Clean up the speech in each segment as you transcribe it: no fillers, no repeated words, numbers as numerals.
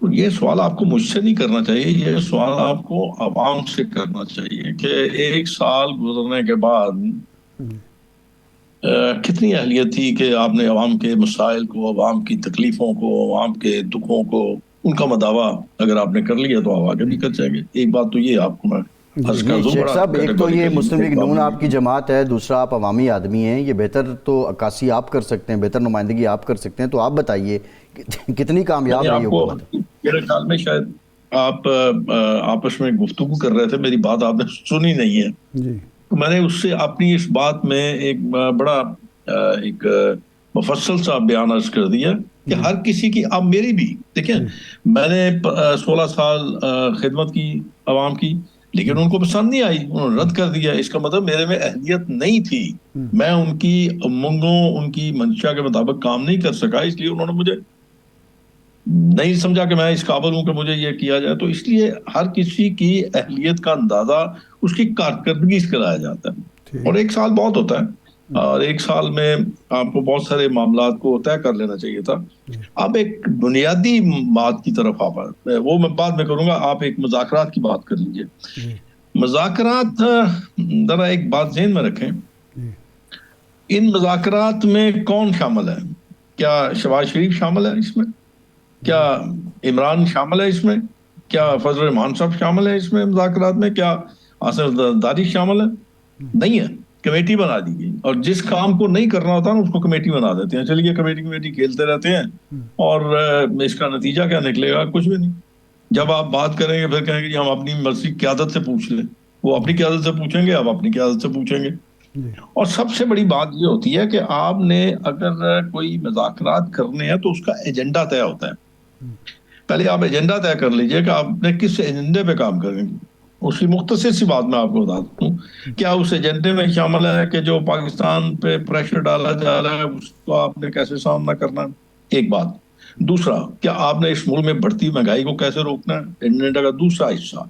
تو یہ سوال آپ کو مجھ سے نہیں کرنا چاہیے، یہ سوال آپ کو عوام سے کرنا چاہیے کہ ایک سال گزرنے کے بعد کتنی اہلیت تھی کہ آپ نے عوام کے مسائل کو، عوام کی تکلیفوں کو، عوام کے دکھوں کو، ان کا مداوع اگر آپ نے کر لیا تو آپ آگے بھی کر جائیں گے. ایک بات تو یہ آپ کو میں عرض کر دوں. شیخ صاحب، ایک تو یہ مسلم لیگ نون آپ کی جماعت ہے، دوسرا آپ عوامی آدمی ہیں، یہ بہتر تو عکاسی آپ کر سکتے ہیں، بہتر نمائندگی آپ کر سکتے ہیں. تو آپ بتائیے کتنی کامیاب رہی حکومت؟ میرے خیال میں شاید آپ آپس میں گفتگو کر رہے تھے، میری بات آپ نے سنی نہیں ہے. تو میں نے اس سے اپنی اس بات میں ایک بڑا ایک مفصل سا بیان عرض کر دیا کہ ہر کسی کی، اب میری بھی دیکھیں، میں نے 16 سال خدمت کی عوام کی، لیکن ان کو پسند نہیں آئی، انہوں نے رد کر دیا. اس کا مطلب میرے میں اہلیت نہیں تھی، میں ان کی امنگوں، ان کی منشا کے مطابق کام نہیں کر سکا، اس لیے انہوں نے مجھے نہیں سمجھا کہ میں اس قابل ہوں کہ مجھے یہ کیا جائے. تو اس لیے ہر کسی کی اہلیت کا اندازہ اس کی کارکردگی سے کرایا جاتا ہے، اور ایک سال بہت ہوتا ہے، اور ایک سال میں آپ کو بہت سارے معاملات کو طے کر لینا چاہیے تھا. اب ایک بنیادی بات کی طرف آپ، وہ میں بعد میں کروں گا، آپ ایک مذاکرات کی بات کر لیجئے. مذاکرات، ذرا ایک بات ذہن میں رکھیں، ان مذاکرات میں کون شامل ہے؟ کیا شہباز شریف شامل ہے اس میں؟ کیا عمران شامل ہے اس میں؟ کیا فضل الرحمان صاحب شامل ہے اس میں مذاکرات میں؟ کیا آصف زرداری شامل ہے؟ نہیں ہے. کمیٹی بنا دی گئی، اور جس کام کو نہیں کرنا ہوتا نا اس کو کمیٹی بنا دیتے ہیں. چلیے کمیٹی کھیلتے رہتے ہیں، اور اس کا نتیجہ کیا نکلے گا؟ کچھ بھی نہیں. جب آپ بات کریں گے پھر کہیں گے جی ہم اپنی مرضی قیادت سے پوچھ لیں. وہ اپنی قیادت سے پوچھیں گے، آپ اپنی قیادت سے پوچھیں گے. اور سب سے بڑی بات یہ ہوتی ہے کہ آپ نے اگر کوئی مذاکرات کرنے ہیں تو اس کا ایجنڈا طے ہوتا ہے. پہلے آپ ایجنڈا طے کر لیجئے کہ آپ نے کس ایجنڈے پہ کام کریں گے. اس کی مختصر سی بات میں آپ کو بتا دوں، کیا اس ایجنڈے میں شامل ہے کہ جو پاکستان پہ پریشر ڈالا جا رہا ہے اس کو آپ نے کیسے سامنا کرنا ہے؟ ایک بات. دوسرا، کیا آپ نے اس ملک میں بڑھتی مہنگائی کو کیسے روکنا ہے؟ ایجنڈا کا دوسرا حصہ.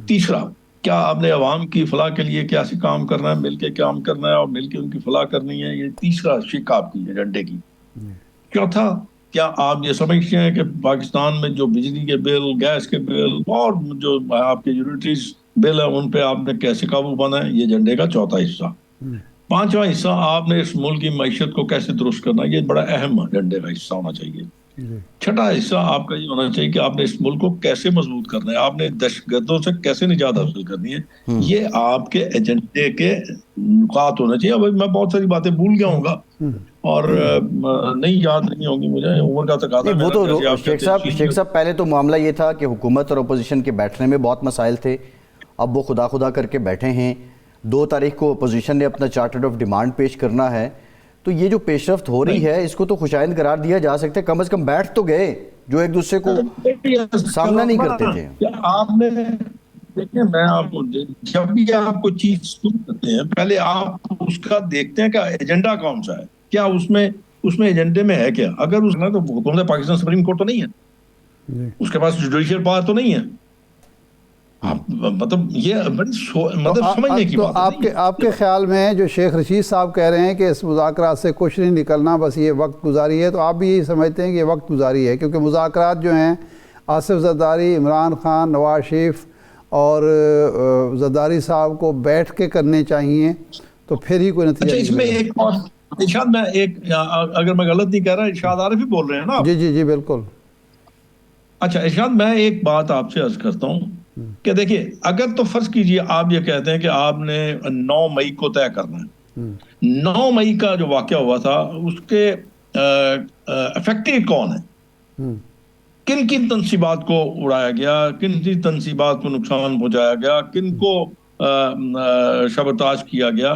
تیسرا، کیا آپ نے عوام کی فلاح کے لیے کیسے کام کرنا ہے، مل کے کام کرنا ہے اور مل کے ان کی فلاح کرنی ہے. یہ تیسرا شق آپ کی ایجنڈے کی. چوتھا، کیا آپ یہ سمجھتے ہیں کہ پاکستان میں جو بجلی کے بل، گیس کے بل اور جو آپ کے یوٹیلیٹیز بل ہیں ان پہ آپ نے کیسے قابو پانا ہے؟ یہ ایجنڈے کا چوتھا حصہ. پانچواں حصہ، آپ نے اس ملک کی معیشت کو کیسے درست کرنا ہے. یہ بڑا اہم ایجنڈے کا حصہ ہونا چاہیے. چھٹا حصہ آپ کا یہ ہونا چاہیے کہ آپ نے اس ملک کو کیسے مضبوط کرنا ہے، آپ نے دہشت گردوں سے کیسے نجات حاصل کرنی ہے. یہ آپ کے ایجنڈے کے نکات ہونا چاہیے. اب میں بہت ساری باتیں بھول گیا ہوں گا اور نہیں یاد نہیں ہوگی مجھے، عمر کا تقاضا ہے. وہ تو شیخ صاحب پہلے تو معاملہ یہ تھا کہ حکومت اور اپوزیشن کے بیٹھنے میں بہت مسائل تھے. اب وہ خدا کر کے بیٹھے ہیں. 2 تاریخ کو اپوزیشن نے اپنا چارٹر آف ڈیمانڈ پیش کرنا ہے. تو یہ جو پیش رفت ہو رہی ہے اس کو تو خوشائند قرار دیا جا سکتا ہے. کم از کم بیٹھ تو گئے جو ایک دوسرے کو سامنا نہیں کرتے تھے. آپ نے دیکھیں، میں آپ کو جب بھی آپ کو چیز سن کرتے ہیں پہلے آپ اس کا دیکھتے ہیں کہ ایجنڈا کون سا ہے، کیا اس میں ایجنڈے میں ہے کیا. اگر اس میں تو حکومت پاکستان سپریم کورٹ تو نہیں ہے، اس کے پاس جوڈیشل پاور تو نہیں ہے. مطلب یہ بڑی سمجھنے کی بات ہے. آپ کے خیال میں جو شیخ رشید صاحب کہہ رہے ہیں کہ اس مذاکرات سے کچھ نہیں نکلنا، بس یہ وقت گزاری ہے، تو آپ بھی یہی سمجھتے ہیں کہ یہ وقت گزاری ہے؟ کیونکہ مذاکرات جو ہیں آصف زرداری، عمران خان، نواز شریف اور زرداری صاحب کو بیٹھ کے کرنے چاہیے تو پھر ہی کوئی نتیجہ. اس میں ایک اور ارشاد، میں ایک، اگر میں غلط نہیں کہہ رہا، ارشاد عارف ہی بول رہے ہیں نا؟ جی بالکل. اچھا ارشاد، میں ایک بات آپ سے عرض کرتا ہوں کہ دیکھیں، اگر تو فرض کیجئے آپ یہ کہتے ہیں کہ آپ نے 9 مئی کو طے کرنا ہے. 9 مئی کا جو واقعہ ہوا تھا اس کے افیکٹڈ کون ہے؟ کن کن تنصیبات کو اڑایا گیا، کن کن تنصیبات کو نقصان پہنچایا گیا، کن کو شبتاج کیا گیا؟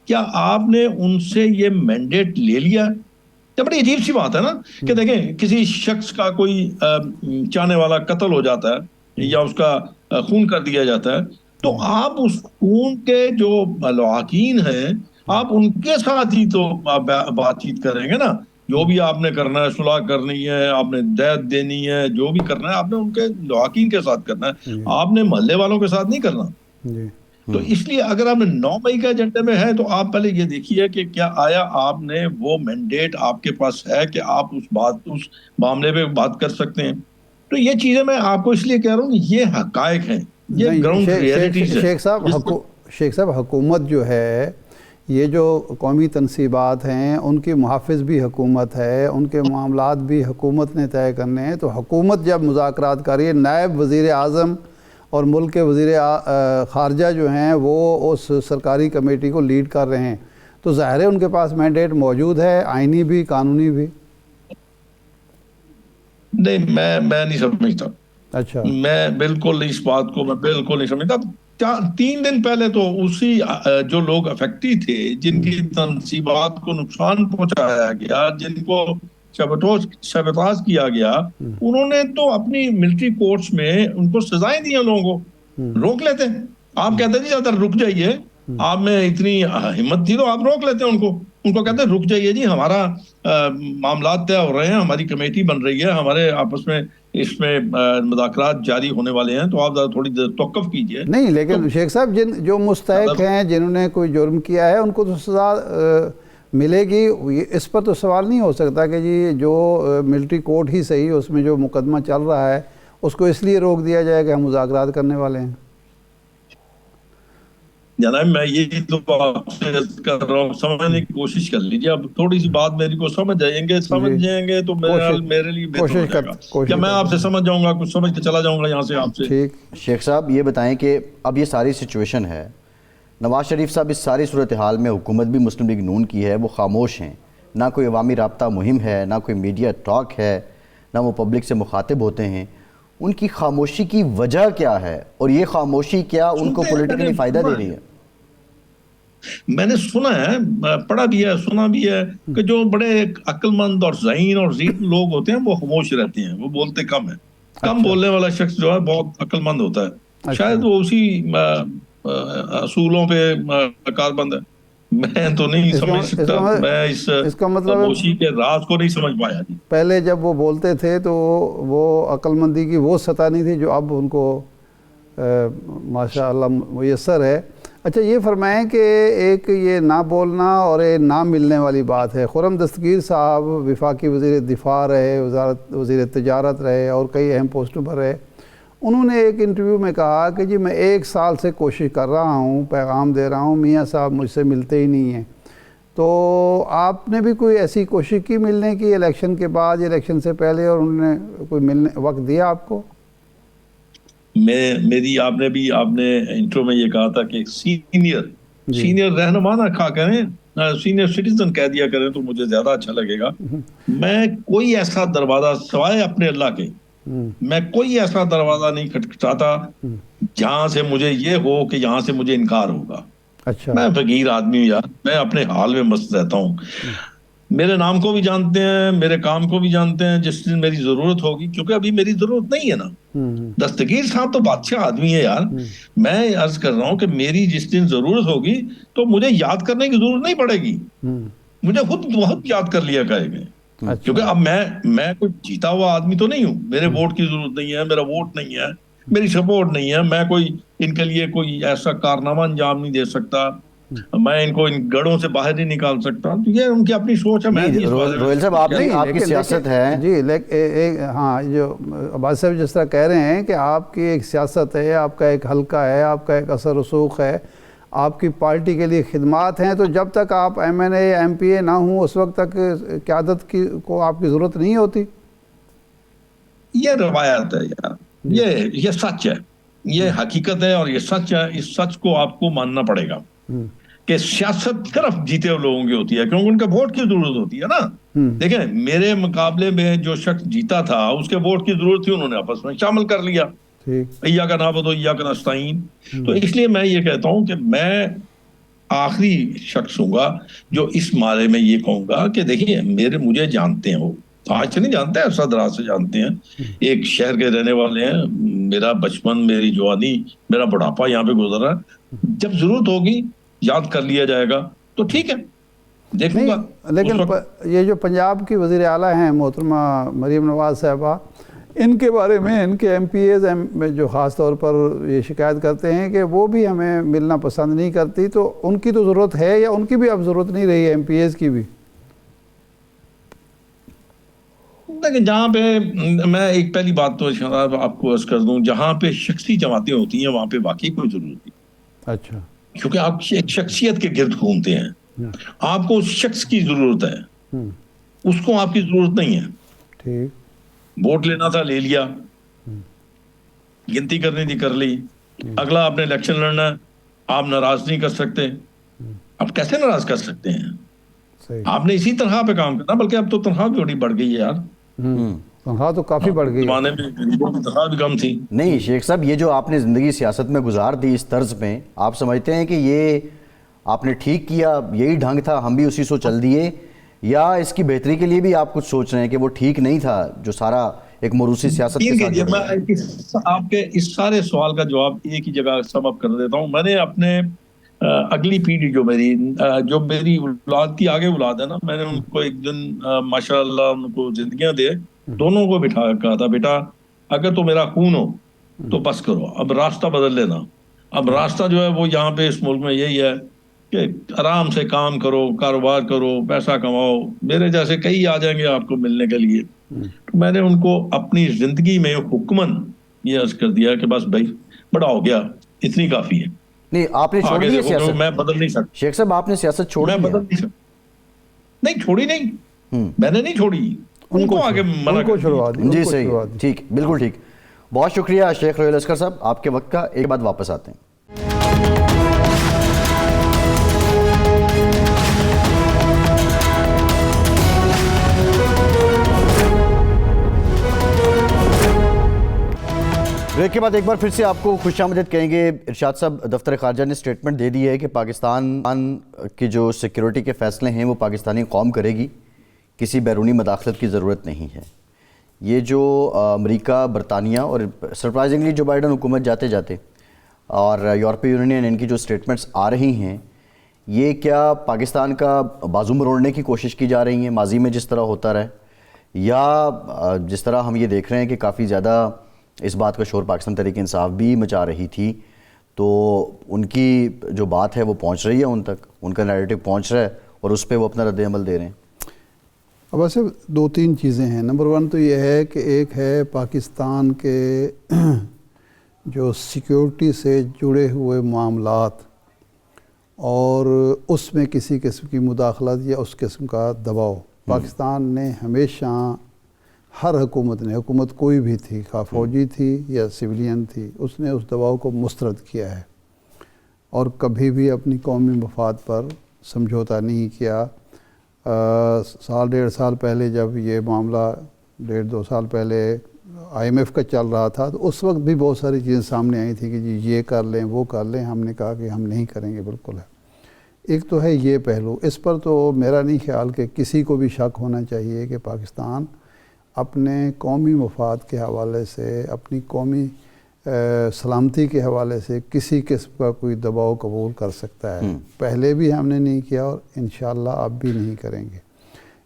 کیا آپ نے ان سے یہ مینڈیٹ لے لیا؟ یہ بڑی عجیب سی بات ہے نا کہ دیکھیں، کسی شخص کا کوئی چاہنے والا قتل ہو جاتا ہے یا اس کا خون کر دیا جاتا ہے، تو آپ اس خون کے جو لواحقین ہیں آپ ان کے ساتھ ہی تو بات چیت کریں گے نا. جو بھی آپ نے کرنا ہے، صلح کرنی ہے، آپ نے دیت دینی ہے، جو بھی کرنا ہے آپ نے ان کے لواحقین کے ساتھ کرنا ہے، آپ نے محلے والوں کے ساتھ نہیں کرنا. تو اس لیے اگر آپ نے 9 مئی کا ایجنڈے میں ہے تو آپ پہلے یہ دیکھیے کہ کیا آیا آپ نے وہ مینڈیٹ آپ کے پاس ہے کہ آپ اس معاملے پہ بات کر سکتے ہیں. تو یہ چیزیں میں آپ کو اس لیے کہہ رہا ہوں کہ یہ حقائق ہیں، یہ نہیں، گراؤنڈ ریئلٹیز ہیں۔ شیخ صاحب حکومت جو ہے، یہ جو قومی تنصیبات ہیں ان کی محافظ بھی حکومت ہے، ان کے معاملات بھی حکومت نے طے کرنے ہیں، تو حکومت جب مذاکرات کر رہی ہے، نائب وزیر اعظم اور ملک کے وزیر خارجہ جو ہیں وہ اس سرکاری کمیٹی کو لیڈ کر رہے ہیں، تو ظاہر ہے ان کے پاس مینڈیٹ موجود ہے، آئینی بھی قانونی بھی۔ نہیں، میں نہیں سمجھتا، اچھا، میں بالکل اس بات کو میں بالکل نہیں سمجھتا۔ 3 دن پہلے تو اسی جو لوگ افیکٹی تھے، جن کی تنصیبات کو نقصان پہنچایا گیا، جن کو سبوتاژ کیا گیا، انہوں نے تو اپنی ملٹری کورٹس میں ان کو سزائیں دی ہیں، لوگوں کو روک لیتے۔ آپ کہتے جی زیادہ رک جائیے، آپ میں اتنی ہمت تھی تو آپ روک لیتے ان کو کہتے ہیں رک جائیے جی، ہمارا معاملات طے ہو رہے ہیں، ہماری کمیٹی بن رہی ہے، ہمارے آپس میں اس میں مذاکرات جاری ہونے والے ہیں، تو آپ تھوڑی دیر توقف کیجئے۔ نہیں، لیکن شیخ صاحب جو مستحق ہیں، جنہوں نے کوئی جرم کیا ہے، ان کو تو سزا ملے گی، اس پر تو سوال نہیں ہو سکتا کہ جی جو ملٹری کورٹ ہی صحیح، اس میں جو مقدمہ چل رہا ہے اس کو اس لیے روک دیا جائے کہ ہم مذاکرات کرنے والے ہیں۔ جناب میں یہی تو آپ سے کر رہا ہوں، سمجھنے کی کوشش کر لیجیے، اب تھوڑی سی بات میری کو سمجھ جائیں گے تو میرے لیے بہتر ہو جائے گا، یا میں آپ سے سمجھ جاؤں گا، کچھ سمجھ کے چلا جاؤں گا یہاں سے آپ سے۔ ٹھیک، شیخ صاحب یہ بتائیں کہ اب یہ ساری سچویشن ہے، نواز شریف صاحب اس ساری صورتحال میں، حکومت بھی مسلم لیگ نون کی ہے، وہ خاموش ہیں، نہ کوئی عوامی رابطہ مہم ہے، نہ کوئی میڈیا ٹاک ہے، نہ وہ پبلک سے مخاطب ہوتے ہیں، ان کی خاموشی کی وجہ کیا ہے، اور یہ خاموشی کیا ان کو پولیٹیکلی فائدہ دے رہی ہے؟ میں نے سنا ہے، پڑھا بھی ہے، سنا بھی ہے کہ جو بڑے عقل مند اور ذہین اور ذہین لوگ ہوتے ہیں وہ خاموش رہتے ہیں، وہ بولتے کم ہیں۔ کم بولنے والا شخص جو ہے بہت عقل مند ہوتا ہے، شاید وہ اسی اصولوں پہ کاربند ہے۔ میں تو نہیں سمجھ سکتا، میں اس خاموشی کے راز کو نہیں سمجھ پایا جی۔ پہلے جب وہ بولتے تھے تو وہ عقل مندی کی وہ سطح نہیں تھی جو اب ان کو ماشاءاللہ میسر ہے۔ اچھا یہ فرمائیں کہ ایک یہ نہ بولنا اور یہ نہ ملنے والی بات ہے، خرم دستگیر صاحب وفاقی وزیر دفاع رہے، وزیر تجارت رہے اور کئی اہم پوسٹوں پر رہے، انہوں نے ایک انٹرویو میں کہا کہ جی میں 1 سال سے کوشش کر رہا ہوں، پیغام دے رہا ہوں، میاں صاحب مجھ سے ملتے ہی نہیں ہیں۔ تو آپ نے بھی کوئی ایسی کوشش کی ملنے کی الیکشن کے بعد، الیکشن سے پہلے، اور انہوں نے کوئی وقت دیا آپ کو؟ آپ نے انٹرو میں یہ کہا تھا کہ سینئر رہنما نہ کھا کریں، سینئر سٹیزن کہہ دیا کریں تو مجھے زیادہ اچھا لگے گا۔ میں کوئی ایسا دروازہ سوائے اپنے اللہ کے، میں کوئی ایسا دروازہ نہیں کھٹکھٹاتا جہاں سے مجھے یہ ہو کہ یہاں سے مجھے انکار ہوگا۔ اچھا، میں فقیر آدمی ہوں یار، میں اپنے حال میں مست رہتا ہوں، میرے نام کو بھی جانتے ہیں، میرے کام کو بھی جانتے ہیں، جس دن میری ضرورت ہوگی، کیونکہ ابھی میری ضرورت نہیں ہے نا۔ دستگیر صاحب تو بادشاہ آدمی ہے یار، میں عرض کر رہا ہوں کہ میری جس دن ضرورت ہوگی تو مجھے یاد کرنے کی ضرورت نہیں پڑے گی، مجھے خود بہت یاد کر لیا کرے گا، کیونکہ اب میں کوئی جیتا ہوا آدمی تو نہیں ہوں، میرے ووٹ کی ضرورت نہیں ہے، میرا ووٹ نہیں ہے، میری سپورٹ نہیں ہے، میں کوئی ان کے لیے کوئی ایسا کارنامہ انجام نہیں دے سکتا، میں ان کو ان گڑھوں سے باہر نہیں نکال سکتا، تو یہ ان کی اپنی سوچ ہے۔ میں روہیل صاحب آپ کی سیاست ہے جی، ہاں، جو عباس صاحب جس طرح کہہ رہے ہیں کہ آپ کی ایک سیاست ہے، آپ کا ایک حلقہ ہے، آپ کا ایک اثر رسوخ ہے، آپ کی پارٹی کے لیے خدمات ہیں، تو جب تک آپ M N A M P A نہ ہوں اس وقت تک قیادت کو آپ کی ضرورت نہیں ہوتی۔ یہ روایت ہے یار، یہ سچ ہے، یہ حقیقت ہے اور یہ سچ ہے، اس سچ کو آپ کو ماننا پڑے گا کہ سیاست صرف جیتے ہوئے لوگوں کی ہوتی ہے، کیونکہ ان کے ووٹ کی ضرورت ہوتی ہے نا۔ دیکھیں میرے مقابلے میں جو شخص جیتا تھا اس کے ووٹ کی ضرورت تھی، انہوں نے آپس میں شامل کر لیا، ایاک نعبد و ایاک نستعین۔ تو اس لیے میں یہ کہتا ہوں کہ میں آخری شخص ہوں گا جو اس بارے میں یہ کہوں گا کہ دیکھیں مجھے جانتے ہیں، وہ آج سے نہیں جانتے ہیں، عرصہ دراز سے جانتے ہیں، ایک شہر کے رہنے والے ہیں، میرا بچپن، میری جوانی، میرا بڑھاپا یہاں پہ گزر رہا ہے، جب ضرورت ہوگی یاد کر لیا جائے گا تو ٹھیک ہے، دیکھوں گا۔ لیکن یہ جو پنجاب کی وزیر اعلیٰ ہیں محترمہ مریم نواز صاحبہ، ان کے بارے میں ان کے ایم پی ایز جو خاص طور پر یہ شکایت کرتے ہیں کہ وہ بھی ہمیں ملنا پسند نہیں کرتی، تو ان کی تو ضرورت ہے یا ان کی بھی اب ضرورت نہیں رہی ہے ایم پی ایز کی بھی؟ کہ جہاں پہ میں ایک پہلی بات تو آپ کو عرض کر دوں، جہاں پہ شخصی جماعتیں ہوتی ہیں وہاں پہ واقعی کوئی ضرورت نہیں، اچھا کیونکہ آپ ایک شخصیت کے گرد گھومتے ہیں، آپ کو اس شخص کی ضرورت ہے، اس کو آپ کی ضرورت نہیں ہے۔ ٹھیک، ووٹ لینا تھا لے لیا، گنتی کرنی تھی کر لی، اگلا آپ نے الیکشن لڑنا ہے، آپ ناراض نہیں کر سکتے، آپ کیسے ناراض کر سکتے ہیں؟ صحیح، آپ نے اسی تنخواہ پہ کام کرنا، بلکہ اب تو تنخواہ بھی بڑی بڑھ گئی ہے یار، تنخواہ تو کافی بڑھ گئی ہے۔ زمانے میں غریبوں کی تنخواہ بھی کم تھی۔ نہیں شیخ صاحب، یہ جو آپ نے زندگی سیاست میں گزار دی اس طرز میں، آپ سمجھتے ہیں کہ یہ آپ نے ٹھیک کیا، یہی ڈھنگ تھا، ہم بھی اسی سو چل دیے، یا اس کی بہتری کے لیے بھی آپ کچھ سوچ رہے ہیں کہ وہ ٹھیک نہیں تھا جو سارا ایک موروثی سیاست کے ساتھ جڑا ہوا ہے؟ میں آپ کے اس سارے سوال کا جواب ایک ہی جگہ سم اپ کر دیتا ہوں۔ میں نے اپنے اگلی پیڑھی جو میری اولاد کی آگے اولاد ہے نا، میں نے ان کو ایک دن ماشاء اللہ ان کو زندگیاں دے، دونوں کو بٹھا کہا تھا، بیٹا اگر تو میرا خون ہو تو بس کرو، اب راستہ بدل لینا۔ اب راستہ جو ہے وہ یہاں پہ اس ملک میں یہی ہے کہ آرام سے کام کرو، کاروبار کرو، پیسہ کماؤ، میرے جیسے کئی آ جائیں گے آپ کو ملنے کے لیے۔ میں نے ان کو اپنی زندگی میں حکمن یہ عرض کر دیا کہ بس بھائی بڑا ہو گیا، اتنی کافی ہے، نہیں آپ نے چھوڑ آگے دی ہے دیکھو، سیاست؟ میں بدل نہیں سکتا، شیخ صاحب آپ نے سیاست چھوڑ میں دی بدل ہے؟ نہیں سکتا۔ نہیں چھوڑی نہیں، میں نے نہیں چھوڑی، ان کو آگے منع ان کو کر چھڑوا دیا۔ دی، جی ان کو صحیح چھڑوا ہے، دی۔ ٹھیک، بالکل ٹھیک۔ بہت شکریہ شیخ رویل اصغر صاحب آپ کے وقت کا، ایک بعد واپس آتے ہیں۔ بریک کے بعد ایک بار پھر سے آپ کو خوش آمدید کہیں گے۔ ارشاد صاحب، دفتر خارجہ نے سٹیٹمنٹ دے دی ہے کہ پاکستان کی جو سیکیورٹی کے فیصلے ہیں وہ پاکستانی قوم کرے گی، کسی بیرونی مداخلت کی ضرورت نہیں ہے۔ یہ جو امریکہ، برطانیہ اور سرپرائزنگلی جو بائیڈن حکومت جاتے جاتے اور یورپی یونین، ان کی جو سٹیٹمنٹس آ رہی ہیں، یہ کیا پاکستان کا بازو مروڑنے کی کوشش کی جا رہی ہیں ماضی میں جس طرح ہوتا رہا، یا جس طرح ہم یہ دیکھ رہے ہیں کہ کافی زیادہ اس بات کا شور پاکستان تحریک انصاف بھی مچا رہی تھی، تو ان کی جو بات ہے وہ پہنچ رہی ہے ان تک، ان کا نیریٹو پہنچ رہا ہے اور اس پہ وہ اپنا رد عمل دے رہے ہیں؟ اب ایسے دو تین چیزیں ہیں۔ نمبر ون تو یہ ہے کہ ایک ہے پاکستان کے جو سیکیورٹی سے جڑے ہوئے معاملات اور اس میں کسی قسم کی مداخلت یا اس قسم کا دباؤ۔ پاکستان نے ہمیشہ، ہر حکومت نے، حکومت کوئی بھی تھی، خواہ فوجی تھی یا سویلین تھی، اس نے اس دباؤ کو مسترد کیا ہے اور کبھی بھی اپنی قومی مفاد پر سمجھوتا نہیں کیا۔ سال ڈیڑھ سال پہلے جب یہ معاملہ، ڈیڑھ دو سال پہلے IMF کا چل رہا تھا، تو اس وقت بھی بہت ساری چیزیں سامنے آئی تھیں کہ جی یہ کر لیں، وہ کر لیں، ہم نے کہا کہ ہم نہیں کریں گے، بالکل ہے۔ ایک تو ہے یہ پہلو، اس پر تو میرا نہیں خیال کہ کسی کو بھی شک ہونا چاہیے کہ پاکستان اپنے قومی مفاد کے حوالے سے، اپنی قومی سلامتی کے حوالے سے کسی قسم کا کوئی دباؤ قبول کر سکتا ہے۔ پہلے بھی ہم نے نہیں کیا اور انشاءاللہ اب بھی نہیں کریں گے۔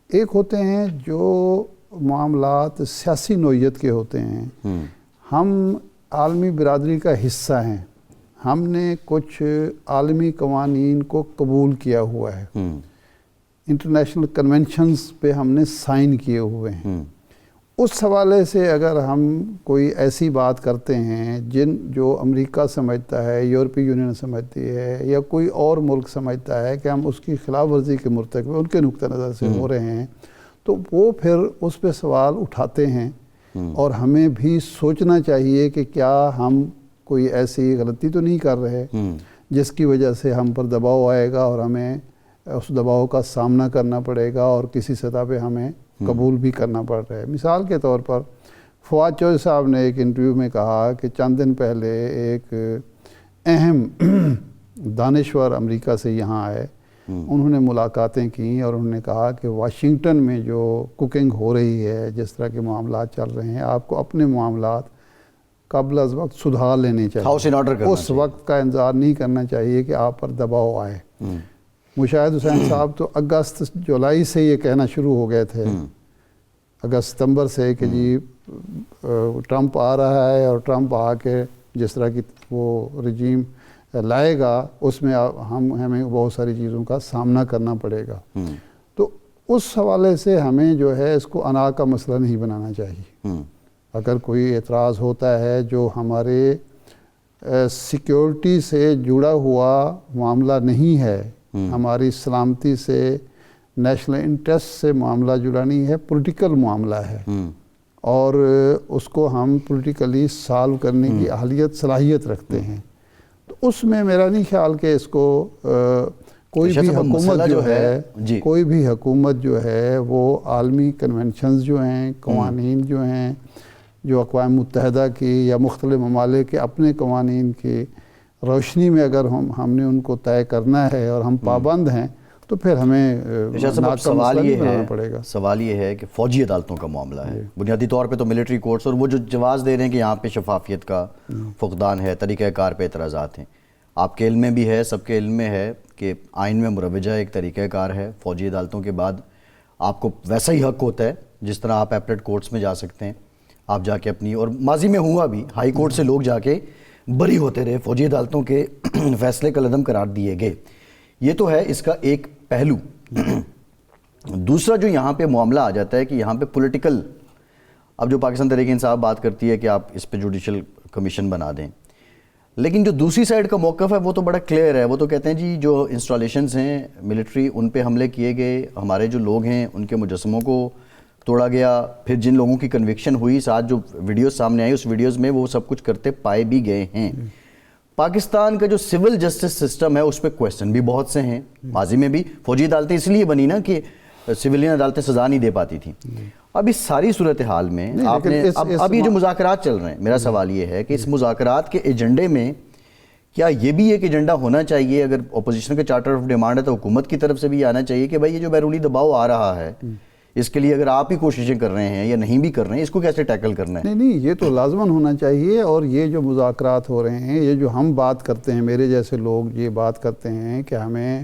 ایک ہوتے ہیں جو معاملات سیاسی نوعیت کے ہوتے ہیں، ہم عالمی برادری کا حصہ ہیں، ہم نے کچھ عالمی قوانین کو قبول کیا ہوا ہے، انٹرنیشنل کنونشنز پہ ہم نے سائن کیے ہوئے ہیں۔ اس حوالے سے اگر ہم کوئی ایسی بات کرتے ہیں جو امریکہ سمجھتا ہے، یورپی یونین سمجھتی ہے یا کوئی اور ملک سمجھتا ہے کہ ہم اس کی خلاف ورزی کے مرتکب ان کے نقطہ نظر سے ہو رہے ہیں، تو وہ پھر اس پہ سوال اٹھاتے ہیں اور ہمیں بھی سوچنا چاہیے کہ کیا ہم کوئی ایسی غلطی تو نہیں کر رہے جس کی وجہ سے ہم پر دباؤ آئے گا اور ہمیں اس دباؤ کا سامنا کرنا پڑے گا اور کسی سطح پہ ہمیں قبول بھی کرنا پڑ رہا ہے۔ مثال کے طور پر فواد چوہدری صاحب نے ایک انٹرویو میں کہا کہ چند دن پہلے ایک اہم دانشور امریکہ سے یہاں آئے، انہوں نے ملاقاتیں کیں اور انہوں نے کہا کہ واشنگٹن میں جو کوکنگ ہو رہی ہے، جس طرح کے معاملات چل رہے ہیں، آپ کو اپنے معاملات قبل از وقت سدھار لینے ہاؤس ان آرڈر چاہیے، کرنا اس وقت کا انتظار نہیں کرنا چاہیے کہ آپ پر دباؤ آئے۔ مشاہد حسین صاحب تو اگست جولائی سے یہ کہنا شروع ہو گئے تھے، اگست ستمبر سے، کہ جی ٹرمپ آ رہا ہے اور ٹرمپ آ کے جس طرح کی وہ رجیم لائے گا اس میں ہمیں بہت ساری چیزوں کا سامنا کرنا پڑے گا۔ تو اس حوالے سے ہمیں جو ہے اس کو انا کا مسئلہ نہیں بنانا چاہیے. اگر کوئی اعتراض ہوتا ہے جو ہمارے سیکیورٹی سے جڑا ہوا معاملہ نہیں ہے, ہماری سلامتی سے, نیشنل انٹرسٹ سے معاملہ جڑا نہیں ہے, پولیٹیکل معاملہ ہے, اور اس کو ہم پولیٹیکلی سالو کرنے کی اہلیت صلاحیت رکھتے ہیں, تو اس میں میرا نہیں خیال کہ اس کو کوئی بھی حکومت جو ہے کوئی بھی حکومت جو ہے وہ عالمی کنونشنز جو ہیں, قوانین جو ہیں, جو اقوام متحدہ کی یا مختلف ممالک کے اپنے قوانین کی روشنی میں اگر ہم نے ان کو طے کرنا ہے اور ہم پابند ہیں, تو پھر ہمیں سوال یہ ہے کہ فوجی عدالتوں کا معاملہ ہے. بنیادی طور پہ تو ملٹری کورٹس, اور وہ جو جواز دے رہے ہیں کہ یہاں پہ شفافیت کا فقدان ہے, طریقہ کار پہ اعتراضات ہیں. آپ کے علم میں بھی ہے, سب کے علم میں ہے کہ آئین میں مروجہ ایک طریقہ کار ہے. فوجی عدالتوں کے بعد آپ کو ویسا ہی حق ہوتا ہے جس طرح آپ ایپلیٹ کورٹس میں جا سکتے ہیں. آپ جا کے اپنی, اور ماضی میں ہوا بھی, ہائی کورٹ سے لوگ جا کے بری ہوتے رہے, فوجی عدالتوں کے فیصلے کالعدم قرار دیے گئے. یہ تو ہے اس کا ایک پہلو. دوسرا جو یہاں پہ معاملہ آ جاتا ہے کہ یہاں پہ پولیٹیکل, اب جو پاکستان تحریک انصاف بات کرتی ہے کہ آپ اس پہ جوڈیشل کمیشن بنا دیں, لیکن جو دوسری سائڈ کا موقف ہے وہ تو بڑا کلیئر ہے. وہ تو کہتے ہیں جی جو انسٹالیشنز ہیں ملٹری, ان پہ حملے کیے گئے, ہمارے جو لوگ ہیں ان کے مجسموں کو توڑا گیا, پھر جن لوگوں کی کنوکشن ہوئی, ساتھ جو ویڈیوز سامنے آئی اس ویڈیوز میں وہ سب کچھ کرتے پائے بھی گئے ہیں. پاکستان کا جو سول جسٹس سسٹم ہے اس پہ کویسچن بھی بہت سے ہیں. ماضی میں بھی فوجی عدالتیں اس لیے بنی نا کہ سویلین عدالتیں سزا نہیں دے پاتی تھیں. اب اس ساری صورتحال میں آپ نے اب یہ جو مذاکرات چل رہے ہیں, میرا سوال یہ ہے کہ اس مذاکرات کے ایجنڈے میں کیا یہ بھی ایک ایجنڈا ہونا چاہیے؟ اگر اپوزیشن کا چارٹر آف ڈیمانڈ ہے تو حکومت کی طرف سے بھی آنا چاہیے کہ بھائی یہ جو بیرونی دباؤ آ رہا ہے اس کے لیے اگر آپ ہی کوششیں کر رہے ہیں یا نہیں بھی کر رہے ہیں, اس کو کیسے ٹیکل کرنا ہے؟ نہیں, یہ تو لازماً ہونا چاہیے. اور یہ جو مذاکرات ہو رہے ہیں, یہ جو ہم بات کرتے ہیں, میرے جیسے لوگ یہ بات کرتے ہیں کہ ہمیں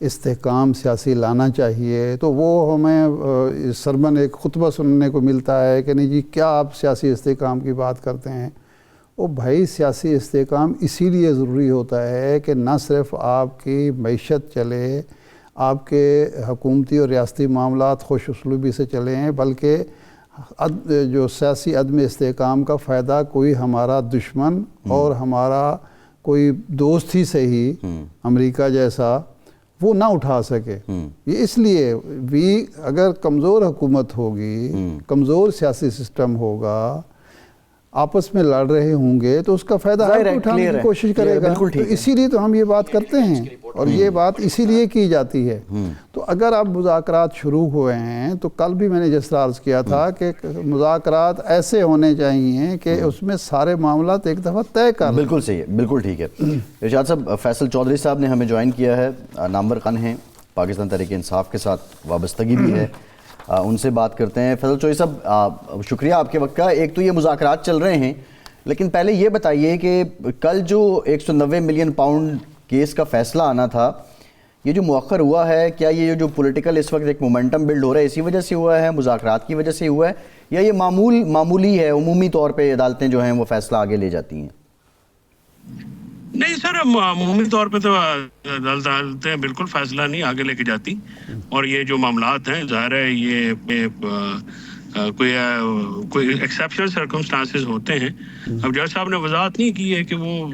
استحکام سیاسی لانا چاہیے, تو وہ ہمیں سرمن ایک خطبہ سننے کو ملتا ہے کہ نہیں جی کیا آپ سیاسی استحکام کی بات کرتے ہیں. وہ بھائی سیاسی استحکام اسی لیے ضروری ہوتا ہے کہ نہ صرف آپ کی معیشت چلے, آپ کے حکومتی اور ریاستی معاملات خوش اسلوبی سے چلیں, بلکہ جو سیاسی عدم استحکام کا فائدہ کوئی ہمارا دشمن اور ہمارا کوئی دوست ہی سے ہی, امریکہ جیسا, وہ نہ اٹھا سکے. یہ اس لیے بھی اگر کمزور حکومت ہوگی, کمزور سیاسی سسٹم ہوگا, آپس میں لڑ رہے ہوں گے, تو اس کا فائدہ ہر کوئی اٹھانے کی کوشش کرے گا. تو اسی لیے تو ہم یہ بات کرتے ہیں اور یہ بات اسی لیے کی جاتی ہے. تو اگر اب مذاکرات شروع ہوئے ہیں تو کل بھی میں نے جس طرح عرض کیا تھا کہ مذاکرات ایسے ہونے چاہیے کہ اس میں سارے معاملات ایک دفعہ طے کر. بالکل صحیح ہے, بالکل ٹھیک ہے. ارشاد صاحب, فیصل چودھری صاحب نے ہمیں جوائن کیا ہے, نامور خن ہیں, پاکستان تحریک انصاف کے ساتھ وابستگی بھی ہے, ان سے بات کرتے ہیں. فیصل چودھری صاحب, شکریہ آپ کے وقت کا. ایک تو یہ مذاکرات چل رہے ہیں, لیکن پہلے یہ بتائیے کہ کل جو 190 ملین پاؤنڈ کیس کا فیصلہ آنا تھا, یہ جو مؤخر ہوا ہے, کیا یہ جو پولیٹیکل اس وقت ایک مومنٹم بلڈ ہو رہا ہے اسی وجہ سے ہوا ہے, مذاکرات کی وجہ سے ہوا ہے, یا یہ معمولی ہے, عمومی طور پہ عدالتیں جو ہیں وہ فیصلہ آگے لے جاتی ہیں؟ نہیں سر, عمومی طور پہ تو عدالتیں بالکل فیصلہ نہیں آگے لے کے جاتی, اور یہ جو معاملات ہیں ظاہر ہے یہ کوئی ایکسیپشنل سرکمسٹانسز ہوتے ہیں. اب جج صاحب نے وضاحت نہیں کی ہے کہ وہ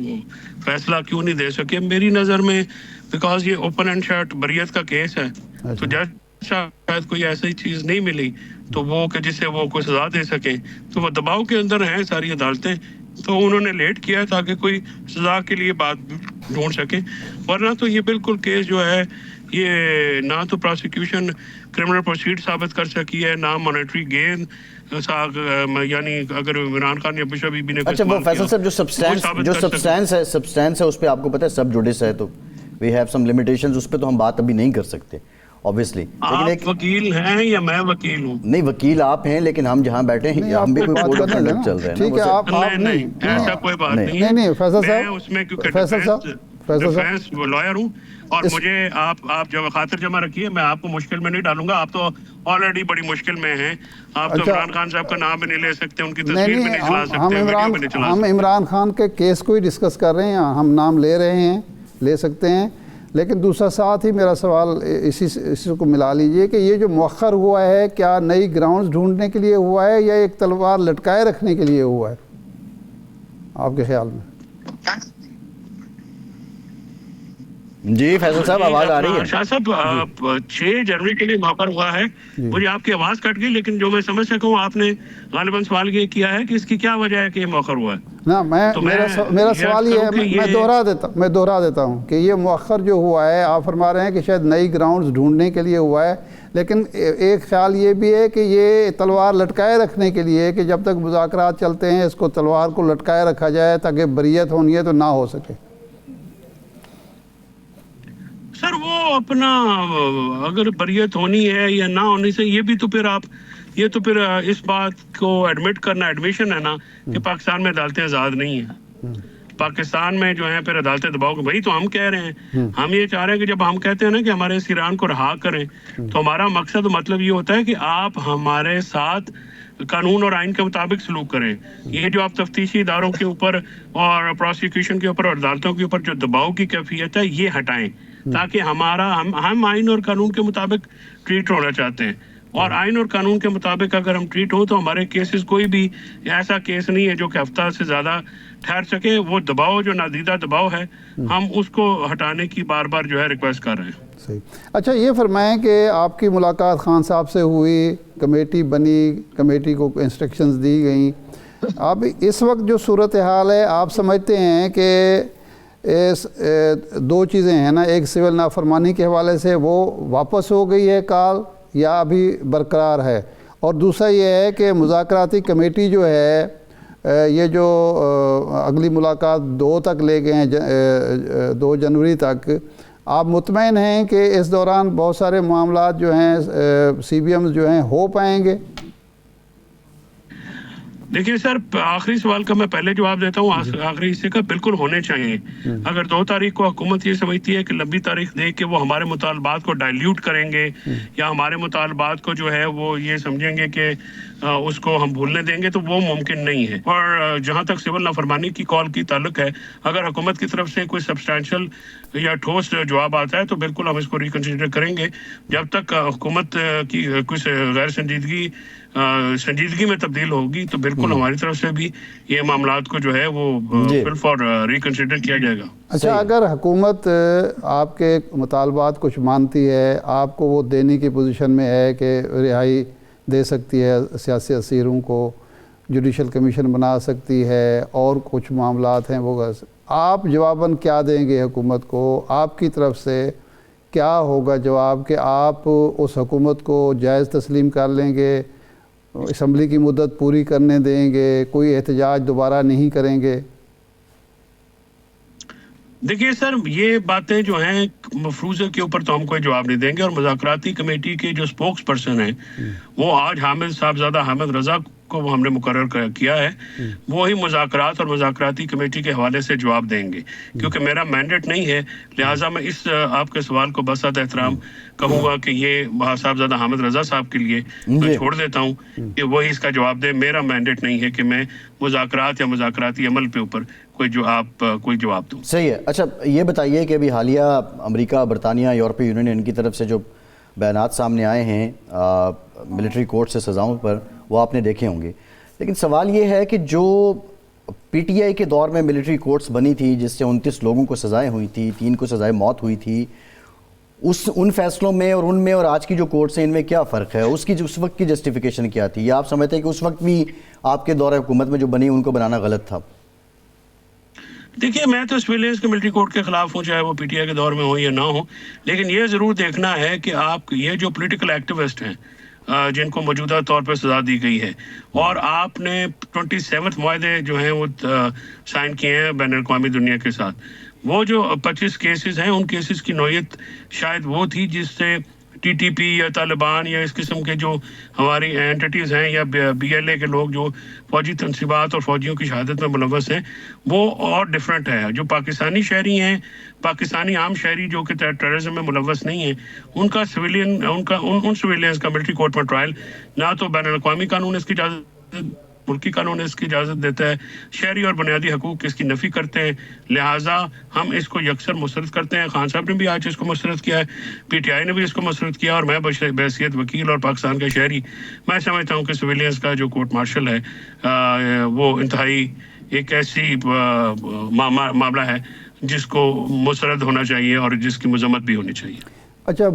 فیصلہ کیوں نہیں دے سکے. میری نظر میں بیکاز یہ اوپن اینڈ شٹ بریت کا کیس ہے, تو جج شاید کوئی ایسی چیز نہیں ملی تو وہ کہ جس سے وہ کوئی سزا دے سکیں, تو وہ دباؤ کے اندر ہیں ساری عدالتیں, تو انہوں نے لیٹ کیا تاکہ کوئی سزا کے لیے بات ڈھونڈ سکے. ورنہ تو یہ بالکل کیس جو ہے یہ نہ تو پروسیکیوشن کرمنل پروسیڈ ثابت کر سکی ہے, نہ مانیٹری گین, یعنی اگر عمران خان یا بشر بی بی نے. اچھا, وہ فیصل صاحب جو سبسٹینس ہے اس پہ آپ کو پتہ ہے سب جوڈس ہے, تو وی ہیو سم لمیٹیشنز, اس پہ تو ہم بات ابھی نہیں کر سکتے obviously. آپ وکیل ہیں یا میں وکیل ہوں؟ نہیں, وکیل آپ ہیں, لیکن ہم جہاں بیٹھے ہیں ہم بھی کوئی کوڈ آف کنڈکٹ چل رہے ہیں. ٹھیک ہے, آپ نہیں, ایسا کوئی بات نہیں ہے. نہیں فیصل صاحب, میں اس میں کیونکہ ڈیفینس لائر ہوں, اور مجھے آپ جب خاطر جمع رکھیے, میں آپ کو مشکل میں نہیں ڈالوں گا. آپ تو آلریڈی بڑی مشکل میں ہیں. آپ تو عمران خان صاحب کا نام بھی نہیں لے سکتے, ان کی تصویر بھی نہیں چلا سکتے, ویڈیو بھی نہیں چلا سکتے. ہم عمران خان کے کیس کو ہی ڈسکس کر رہے ہیں, ہم نام لے رہے ہیں, لے سکتے ہیں. لیکن دوسرا ساتھ ہی میرا سوال اسی کو ملا لیجئے کہ یہ جو مؤخر ہوا ہے کیا نئی گراؤنڈز ڈھونڈنے کے لیے ہوا ہے یا ایک تلوار لٹکائے رکھنے کے لیے ہوا ہے آپ کے خیال میں؟ جی فیصل صاحب آواز آ رہی ہے؟ شاہ صاحب 6 جنوری کے لیے مؤخر ہوا ہے. مجھے آپ کی آواز کٹ گئی لیکن جو میں سمجھ سکا ہوں آپ نے غالباً سوال یہ کیا ہے کہ اس کی کیا وجہ ہے کہ یہ مؤخر ہوا ہے. نا میرا سوال یہ ہے, میں دہرا دیتا ہوں کہ یہ مؤخر جو ہوا ہے آپ فرما رہے ہیں کہ شاید نئی گراؤنڈز ڈھونڈنے کے لیے ہوا ہے, لیکن ایک خیال یہ بھی ہے کہ یہ تلوار لٹکائے رکھنے کے لیے کہ جب تک مذاکرات چلتے ہیں اس کو تلوار کو لٹکائے رکھا جائے تاکہ بریت ہونی ہے تو نہ ہو سکے. سر وہ اپنا اگر بریت ہونی ہے یا نہ ہونی سے یہ تو پھر اس بات کو ایڈمٹ کرنا ایڈمیشن ہے نا کہ پاکستان میں عدالتیں آزاد نہیں ہیں. پاکستان میں جو ہیں پھر عدالتیں دباؤ کے, وہی تو ہم کہہ رہے ہیں. ہم یہ چاہ رہے ہیں کہ جب ہم کہتے ہیں نا کہ ہمارے اس ایران کو رہا کریں تو ہمارا مقصد مطلب یہ ہوتا ہے کہ آپ ہمارے ساتھ قانون اور آئین کے مطابق سلوک کریں. یہ جو آپ تفتیشی اداروں کے اوپر اور پروسیکیوشن کے اوپر اور عدالتوں کے اوپر جو دباؤ کی کیفیت ہے یہ ہٹائیں تاکہ ہم آئین اور قانون کے مطابق ٹریٹ ہونا چاہتے ہیں. اور آئین اور قانون کے مطابق اگر ہم ٹریٹ ہوں تو ہمارے کیسز کوئی بھی ایسا کیس نہیں ہے جو کہ ہفتہ سے زیادہ ٹھہر سکے. وہ دباؤ جو نادیدہ دباؤ ہے ہم اس کو ہٹانے کی بار بار جو ہے ریکویسٹ کر رہے ہیں. صحیح. اچھا یہ فرمائیں کہ آپ کی ملاقات خان صاحب سے ہوئی, کمیٹی بنی, کمیٹی کو انسٹرکشنز دی گئیں. اب اس وقت جو صورتحال ہے آپ سمجھتے ہیں کہ 2 چیزیں ہیں نا, ایک سول نافرمانی کے حوالے سے وہ واپس ہو گئی ہے کال یا ابھی برقرار ہے, اور دوسرا یہ ہے کہ مذاکراتی کمیٹی جو ہے یہ جو اگلی ملاقات 2 تک لے گئے ہیں 2 جنوری تک, آپ مطمئن ہیں کہ اس دوران بہت سارے معاملات جو ہیں سی بی ایمز جو ہیں ہو پائیں گے؟ دیکھیے سر, آخری سوال کا میں پہلے جواب دیتا ہوں. آخری حصے کا بالکل ہونے چاہیے. اگر 2 تاریخ کو حکومت یہ سمجھتی ہے کہ لمبی تاریخ دے کے وہ ہمارے مطالبات کو ڈائلیوٹ کریں گے یا ہمارے مطالبات کو جو ہے وہ یہ سمجھیں گے کہ اس کو ہم بھولنے دیں گے تو وہ ممکن نہیں ہے. اور جہاں تک سول نافرمانی کی کال کی تعلق ہے, اگر حکومت کی طرف سے کوئی سبسٹانشل یا ٹھوس جواب آتا ہے تو بالکل ہم اس کو ریکنسیڈر کریں گے. جب تک حکومت کی کچھ غیر سنجیدگی میں تبدیل ہوگی تو بالکل ہماری طرف سے بھی یہ معاملات کو جو ہے وہ بل فار ریکنسیڈر کیا جائے گا. اچھا, اگر حکومت آپ کے مطالبات کچھ مانتی ہے, آپ کو وہ دینے کی پوزیشن میں ہے کہ رہائی دے سکتی ہے سیاسی اسیروں کو, جوڈیشل کمیشن بنا سکتی ہے, اور کچھ معاملات ہیں وہ, آپ جواباً کیا دیں گے حکومت کو؟ آپ کی طرف سے کیا ہوگا جواب کہ آپ اس حکومت کو جائز تسلیم کر لیں گے, اسمبلی کی مدت پوری کرنے دیں گے, کوئی احتجاج دوبارہ نہیں کریں گے؟ دیکھیے سر, یہ باتیں جو ہیں مفروضے کے اوپر تو ہم کوئی جواب نہیں دیں گے. اور مذاکراتی کمیٹی کے جو سپوکس پرسن ہیں وہ آج صاحبزادہ حامد رضا کو ہم نے مقرر کیا ہے, وہی مذاکرات اور مذاکراتی کمیٹی کے حوالے سے جواب دیں گے. کیونکہ میرا مینڈیٹ نہیں ہے, لہٰذا میں اس آپ کے سوال کو بسط احترام کہوں گا کہ یہ صاحبزادہ حامد رضا صاحب کے لیے میں چھوڑ دیتا ہوں کہ وہی اس کا جواب دے. میرا مینڈیٹ نہیں ہے کہ میں مذاکرات یا مذاکراتی عمل کے اوپر کوئی جواب دوں. صحیح ہے. اچھا یہ بتائیے کہ ابھی حالیہ امریکہ, برطانیہ, یورپی یونین ان کی طرف سے جو بیانات سامنے آئے ہیں ملٹری کورٹ سے سزاؤں پر, وہ آپ نے دیکھے ہوں گے. لیکن سوال یہ ہے کہ جو پی ٹی آئی کے دور میں ملٹری کورٹس بنی تھی جس سے 29 لوگوں کو سزائیں ہوئی تھی, 3 کو سزائے موت ہوئی تھی, ان فیصلوں میں اور ان میں اور آج کی جو کورٹس ہیں ان میں کیا فرق ہے؟ اس کی اس وقت کی جسٹیفیکیشن کیا تھی؟ یا آپ سمجھتے ہیں کہ اس وقت بھی آپ کے دور حکومت میں جو بنی ان کو بنانا غلط تھا؟ دیکھیے, میں تو سویلینس کے ملٹری کورٹ کے خلاف ہوں, چاہے وہ پی ٹی آئی کے دور میں ہو یا نہ ہو. لیکن یہ ضرور دیکھنا ہے کہ آپ یہ جو پولیٹیکل ایکٹیوسٹ ہیں جن کو موجودہ طور پر سزا دی گئی ہے, اور آپ نے 27 معاہدے جو ہیں وہ سائن کیے ہیں بین الاقوامی دنیا کے ساتھ, وہ جو 25 کیسز ہیں ان کیسز کی نوعیت شاید وہ تھی جس سے ٹی ٹی پی یا طالبان یا اس قسم کے جو ہماری اینٹیز ہیں یا بی ایل اے کے لوگ جو فوجی تنصیبات اور فوجیوں کی شہادت میں ملوث ہیں وہ اور ڈیفرنٹ ہے. جو پاکستانی شہری ہیں, پاکستانی عام شہری جو کہ ٹیررزم میں ملوث نہیں ہیں, ان کا سویلینز کا ملٹری کورٹ میں ٹرائل نہ تو بین الاقوامی قانون اس کی اجازت ملکی قانون اس کی اجازت دیتا ہے، شہری اور بنیادی حقوق اس کی نفی کرتے ہیں، لہٰذا ہم اس کو یکسر مسترد کرتے ہیں۔ خان صاحب نے بھی آج اس کو مسترد کیا ہے، پی ٹی آئی نے بھی اس کو مسترد کیا، اور میں بحیثیت وکیل اور پاکستان کا شہری میں سمجھتا ہوں کہ سویلینس کا جو کورٹ مارشل ہے وہ انتہائی ایک ایسی معاملہ ہے جس کو مسترد ہونا چاہیے اور جس کی مذمت بھی ہونی چاہیے۔ اچھا،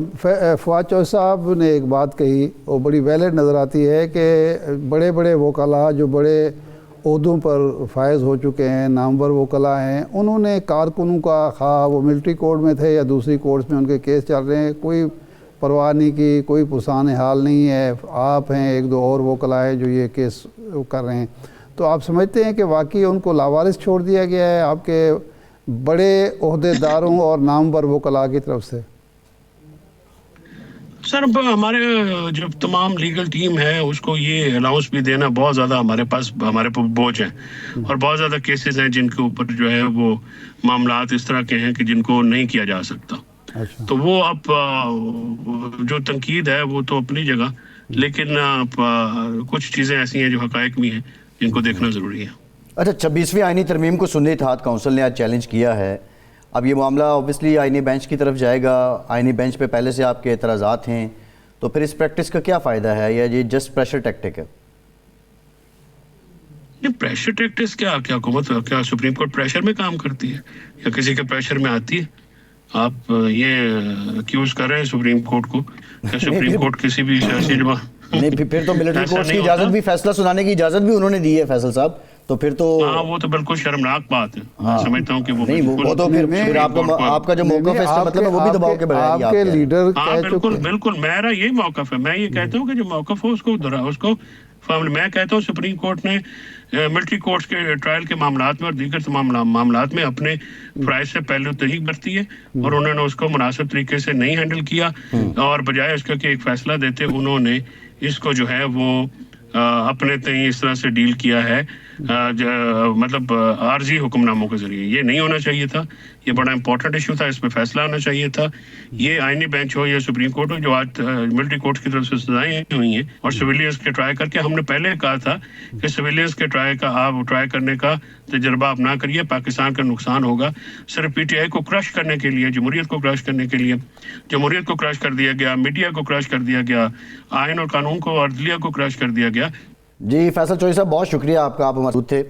فواد چوہدری صاحب نے ایک بات کہی وہ بڑی ویلڈ نظر آتی ہے کہ بڑے بڑے وکلاء جو بڑے عہدوں پر فائز ہو چکے ہیں، نامور وکلاء ہیں، انہوں نے کارکنوں کا خواہ وہ ملٹری کورٹ میں تھے یا دوسری کورٹس میں ان کے کیس چل رہے ہیں، کوئی پرواہ نہیں کی، کوئی پرسان حال نہیں ہے۔ آپ ہیں، ایک دو اور وکلاء ہیں جو یہ کیس کر رہے ہیں، تو آپ سمجھتے ہیں کہ واقعی ان کو لاوارث چھوڑ دیا گیا ہے آپ کے بڑے عہدیداروں اور نامور وکلاء کی طرف سے؟ سر ہمارے جو تمام لیگل ٹیم ہے اس کو یہ الاؤنس بھی دینا بہت زیادہ ہمارے پر بوجھ ہے، اور بہت زیادہ کیسز ہیں جن کے اوپر جو ہے وہ معاملات اس طرح کے ہیں کہ جن کو نہیں کیا جا سکتا۔ تو وہ اب جو تنقید ہے وہ تو اپنی جگہ، لیکن کچھ چیزیں ایسی ہیں جو حقائق بھی ہیں جن کو دیکھنا ضروری ہے۔ اچھا، 26ویں آئینی ترمیم کو سنی اتحاد کونسل نے آج چیلنج کیا ہے۔ اب یہ معاملہ اوبیسلی آئینی بینچ کی طرف جائے گا، آئینی بینچ پہ پہلے سے آپ کے اعتراضات ہیں، تو پھر اس پریکٹس کا کیا فائدہ ہے، یا یہ جسٹ پریشر ٹیکٹک ہے؟ یہ پریشر ٹیکٹس کیا حکومت کیا سپریم کورٹ پریشر میں کام کرتی ہے یا کسی کے پریشر میں آتی ہے؟ آپ یہ ایکیوز کر رہے ہیں سپریم کورٹ کو کہ سپریم کورٹ کسی بھی سیاسی نہیں، پھر تو ملٹری کورٹس کی اجازت بھی، فیصلہ سنانے کی اجازت بھی انہوں نے دی ہے فیصل صاحب، تو پھر تو ہاں وہ تو بالکل شرمناک بات ہے۔ میں سمجھتا ہوں کہ وہ تو پھر آپ کا جو موقف ہے اس کا مطلب ہے وہ بھی دباؤ کے بغیر ہی آپ کے لیڈر بالکل میرا یہ موقف ہے۔ میں یہ کہتا ہوں کہ جو موقف ہو اس کو میں کہتا ہوں سپریم کورٹ نے ملٹری کورٹس کے ٹرائل کے معاملات میں اور دیگر تمام معاملات میں اپنے فرائض سے پہلے تحقیق برتی ہے، اور انہوں نے اس کو مناسب طریقے سے نہیں ہینڈل کیا، اور بجائے اس کا کہ ایک فیصلہ دیتے انہوں نے اس کو جو ہے وہ اپنے تئیں اس طرح سے ڈیل کیا ہے، مطلب عارضی حکم ناموں کے ذریعے۔ یہ نہیں ہونا چاہیے تھا، یہ بڑا امپورٹنٹ ایشو تھا، اس پہ فیصلہ ہونا چاہیے تھا۔ یہ آئینی بینچ ہو یا سپریم کورٹ ہو، جو آج ملٹری کورٹ کی طرف سے سزائیں ہوئی ہیں اور سویلینس کے ٹرائی کر کے، ہم نے پہلے کہا تھا کہ سویلینس کے ٹرائی کرنے کا تجربہ آپ نہ کریے، پاکستان کا نقصان ہوگا۔ صرف پی ٹی آئی کو کرش کرنے کے لیے، جمہوریت کو کرش کرنے کے لیے، جمہوریت کو کرش کر دیا گیا، میڈیا کو کرش کر دیا گیا، آئین اور قانون کو اور عدلیہ کو کرش کر دیا گیا۔ جی فیصل چوہدری صاحب، بہت شکریہ آپ کا، آپ ہمارے ساتھ تھے۔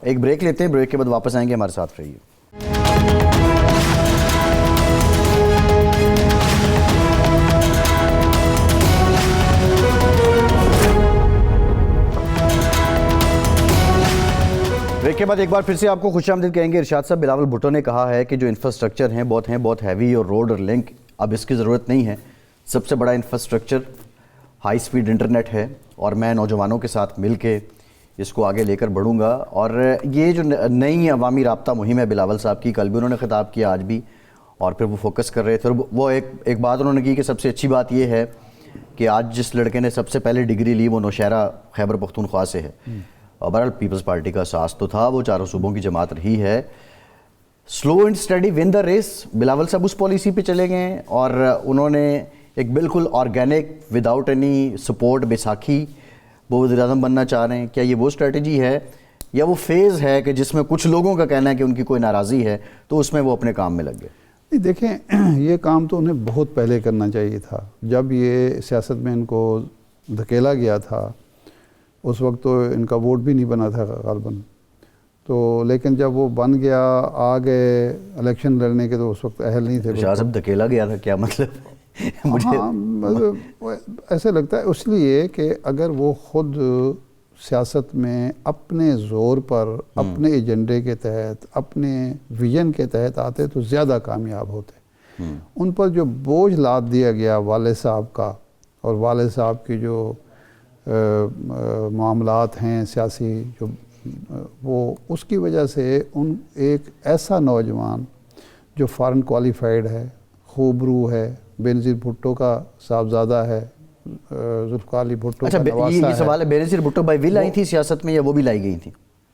ایک بریک لیتے ہیں، بریک کے بعد واپس آئیں گے، ہمارے ساتھ رہیے۔ بریک کے بعد ایک بار پھر سے آپ کو خوش آمدید کہیں گے۔ ارشاد صاحب، بلاول بھٹو نے کہا ہے کہ جو انفراسٹرکچر ہیں بہت ہیوی، اور روڈ اور لنک اب اس کی ضرورت نہیں ہے۔ سب سے بڑا انفراسٹرکچر ہائی سپیڈ انٹرنیٹ ہے، اور میں نوجوانوں کے ساتھ مل کے اس کو آگے لے کر بڑھوں گا۔ اور یہ جو نئی عوامی رابطہ مہم ہے بلاول صاحب کی، کل بھی انہوں نے خطاب کیا، آج بھی، اور پھر وہ فوکس کر رہے تھے، اور وہ ایک بات انہوں نے کی کہ سب سے اچھی بات یہ ہے کہ آج جس لڑکے نے سب سے پہلے ڈگری لی وہ نوشہرہ خیبر پختونخوا سے ہے۔ بہرحال پیپلز پارٹی کا ساز تو تھا، وہ چاروں صوبوں کی جماعت رہی ہے۔ Slow and steady win the race, Bilawal صاحب اس پالیسی پہ چلے گئے، اور انہوں نے ایک بالکل organic without any support Baisakhi وہ وزیر اعظم بننا چاہ رہے ہیں۔ کیا یہ وہ اسٹریٹجی ہے، یا وہ فیز ہے کہ جس میں کچھ لوگوں کا کہنا ہے کہ ان کی کوئی ناراضی ہے تو اس میں وہ اپنے کام میں لگ گئے؟ دیکھیں، یہ کام تو انہیں بہت پہلے کرنا چاہیے تھا، جب یہ سیاست میں ان کو دھکیلا گیا تھا اس وقت تو ان کا ووٹ بھی نہیں بنا تھا غالباً، تو لیکن جب وہ بن گیا، آ گئے الیکشن لڑنے کے، تو اس وقت اہل نہیں تھے۔ شاہ صاحب دھکیلا گیا تھا کیا مطلب؟ ہاں، ایسے لگتا ہے اس لیے کہ اگر وہ خود سیاست میں اپنے زور پر، اپنے ایجنڈے کے تحت، اپنے ویژن کے تحت آتے تو زیادہ کامیاب ہوتے۔ ان پر جو بوجھ لاد دیا گیا والد صاحب کا، اور والد صاحب کی جو معاملات ہیں سیاسی، جو وہ اس کی وجہ سے ان ایک ایسا نوجوان جو فارن کوالیفائڈ ہے، خوب روح ہے، بینظیر بھٹو کا صاحبزادہ ہے، ذوالفقار علی بھٹو کا نواسہ ہے۔ یہ سوال ہے، بینظیر بھٹو بائی ول آئی تھی سیاست میں یا وہ بھی لائی گئی تھی؟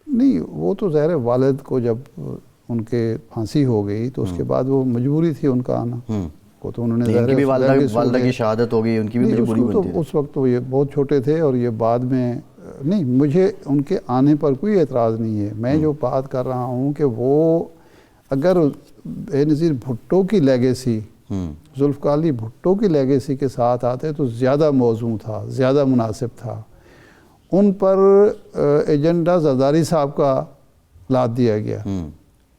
نہیں، وہ تو ظاہر والد کو جب ان کے پھانسی ہو گئی تو اس کے بعد وہ مجبوری تھی ان کا آنا، کو تو انہوں نے ان کی بھی والدہ کی شہادت ہو گئی، ان کی بھی مجبوری بنتی تھی۔ اس وقت تو یہ بہت چھوٹے تھے، اور یہ بعد میں نہیں، مجھے ان کے آنے پر کوئی اعتراض نہیں ہے. میں جو بات کر رہا ہوں کہ وہ اگر بے نظیر بھٹو کی لیگیسی، ذوالفقار علی بھٹو کی لیگیسی کے ساتھ آتے تو زیادہ موزوں تھا، زیادہ مناسب تھا. ان پر ایجنڈا زرداری صاحب کا لاد دیا گیا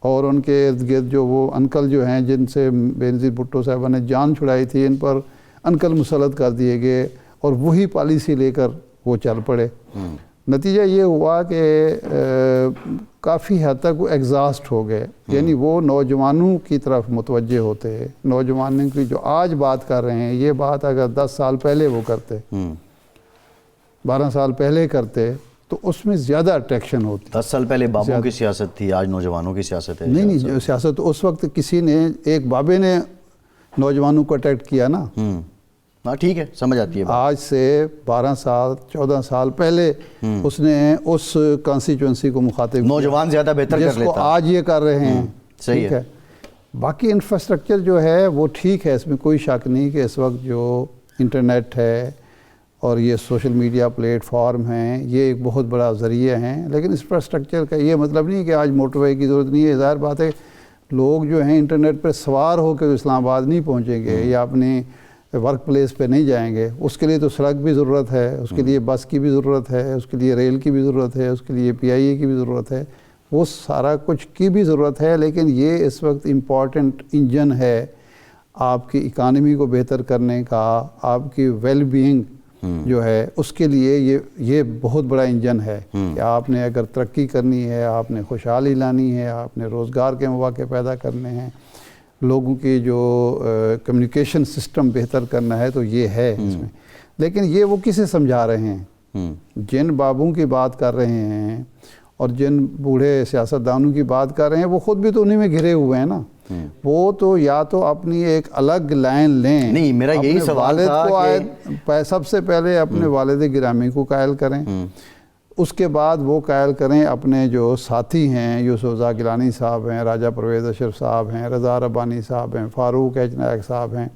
اور ان کے ارد گرد جو وہ انکل جو ہیں جن سے بے نظیر بھٹو صاحبہ نے جان چھڑائی تھی، ان پر انکل مسلط کر دیے گئے اور وہی پالیسی لے کر وہ چل پڑے. نتیجہ یہ ہوا کہ کافی حد تک وہ ایگزاسٹ ہو گئے. یعنی وہ نوجوانوں کی طرف متوجہ ہوتے ہیں. نوجوانوں کی جو آج بات کر رہے ہیں، یہ بات اگر 10 سال پہلے وہ کرتے، 12 سال پہلے کرتے تو اس میں زیادہ اٹریکشن ہوتی. 10 سال پہلے بابوں کی سیاست تھی، آج نوجوانوں کی سیاست ہے. نہیں، سیاست اس وقت کسی نے، ایک بابے نے نوجوانوں کو اٹیکٹ کیا نا. ہاں ٹھیک ہے، سمجھ آتی ہے. آج سے 12 سال 14 سال پہلے اس نے اس کانسٹیچوئنسی کو مخاطب، نوجوان زیادہ بہتر کر جس کو لیتا. آج یہ کر رہے ہیں. صحیح ہے. باقی انفراسٹرکچر جو ہے وہ ٹھیک ہے، اس میں کوئی شک نہیں کہ اس وقت جو انٹرنیٹ ہے اور یہ سوشل میڈیا پلیٹ فارم ہیں، یہ ایک بہت بڑا ذریعہ ہیں. لیکن انفراسٹرکچر کا یہ مطلب نہیں کہ آج موٹر وے کی ضرورت نہیں ہے. ظاہر بات ہے لوگ جو ہیں انٹرنیٹ پہ سوار ہو کے اسلام آباد نہیں پہنچیں گے یا اپنی ورک پلیس پہ نہیں جائیں گے. اس کے لیے تو سڑک بھی ضرورت ہے، اس کے لیے بس کی بھی ضرورت ہے، اس کے لیے ریل کی بھی ضرورت ہے، اس کے لیے PIA کی بھی ضرورت ہے. وہ سارا کچھ کی بھی ضرورت ہے. لیکن یہ اس وقت امپورٹنٹ انجن ہے آپ کی اکانومی کو بہتر کرنے کا، آپ کی ویل بینگ جو ہے اس کے لیے یہ بہت بڑا انجن ہے کہ آپ نے اگر ترقی کرنی ہے، آپ نے خوشحالی لانی ہے، آپ نے روزگار کے مواقع پیدا کرنے ہیں، لوگوں کی جو کمیونیکیشن سسٹم بہتر کرنا ہے، تو یہ ہے اس میں. لیکن یہ وہ کسے سمجھا رہے ہیں؟ جن بابوں کی بات کر رہے ہیں اور جن بوڑھے سیاستدانوں کی بات کر رہے ہیں، وہ خود بھی تو انہی میں گھرے ہوئے ہیں نا. وہ تو یا تو اپنی ایک الگ لائن لیں. نہیں، میرا یہی سوال تھا کہ سب سے پہلے اپنے والد گرامی کو قائل کریں، اس کے بعد وہ قائل کریں اپنے جو ساتھی ہیں، یوسف رضا گیلانی صاحب ہیں، راجہ پرویز اشرف صاحب ہیں، رضا ربانی صاحب ہیں، فاروق ایچ نائک صاحب ہیں،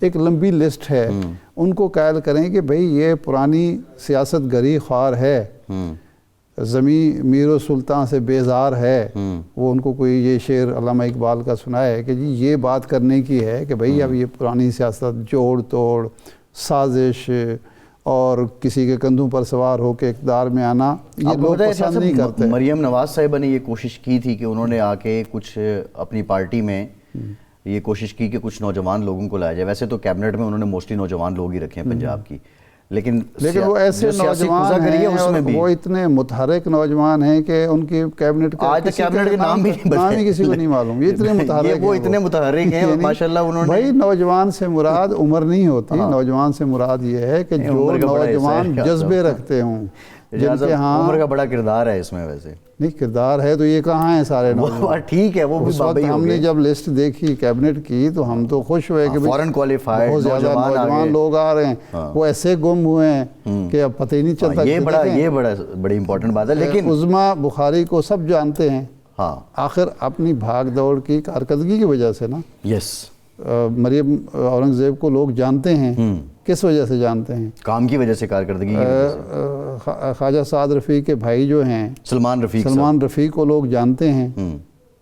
ایک لمبی لسٹ ہے. ان کو قائل کریں کہ بھئی یہ پرانی سیاست گری خوار ہے، زمیں میر و سلطان سے بیزار ہے. وہ ان کو کوئی یہ شعر علامہ اقبال کا سنا ہے کہ جی یہ بات کرنے کی ہے کہ بھئی اب یہ پرانی سیاست، جوڑ توڑ، سازش اور کسی کے کندھوں پر سوار ہو کے اقتدار میں آنا، یہ لوگ پسند نہیں کرتے. مریم نواز صاحبہ نے یہ کوشش کی تھی کہ انہوں نے آ کے کچھ اپنی پارٹی میں یہ کوشش کی کہ کچھ نوجوان لوگوں کو لایا جائے. ویسے تو کیبنٹ میں انہوں نے موسٹلی نوجوان لوگ ہی رکھے ہیں پنجاب کی، لیکن وہ ایسے نوجوان ہیں اور وہ اتنے متحرک نوجوان ہیں کہ ان کی کیبنٹ کا آج کیبنٹ کے نام ہی کسی کو نہیں معلوم. یہ اتنے متحرک ہیں، وہ اتنے متحرک ہیں ماشاءاللہ. انہوں نے بھائی نوجوان سے مراد عمر نہیں ہوتی. نوجوان سے مراد یہ ہے کہ جو نوجوان جذبے رکھتے ہوں، جن کے ہاں عمر کا بڑا کردار ہے اس میں. ویسے نہیں کردار ہے تو یہ کہاں ہیں سارے نوجوان؟ ٹھیک ہے، وہ بھی بابے ہم نے جب لسٹ دیکھی کیبنٹ کی تو ہم تو خوش ہوئے کہ فورن کوالیفائڈ بہت زیادہ نوجوان لوگ آ رہے ہیں. وہ ایسے گم ہوئے ہیں کہ اب پتہ ہی نہیں چلتا. یہ بڑی امپورٹنٹ بات ہے. لیکن عظمیٰ بخاری کو سب جانتے ہیں. ہاں آخر اپنی بھاگ دوڑ کی کارکردگی کی وجہ سے نا. یس. مریم اورنگزیب کو لوگ جانتے ہیں. کس وجہ سے جانتے ہیں؟ کام کی وجہ سے، کارکردگی کی وجہ سے. خواجہ سعد رفیق کے بھائی جو ہیں سلمان رفیق کو لوگ جانتے ہیں،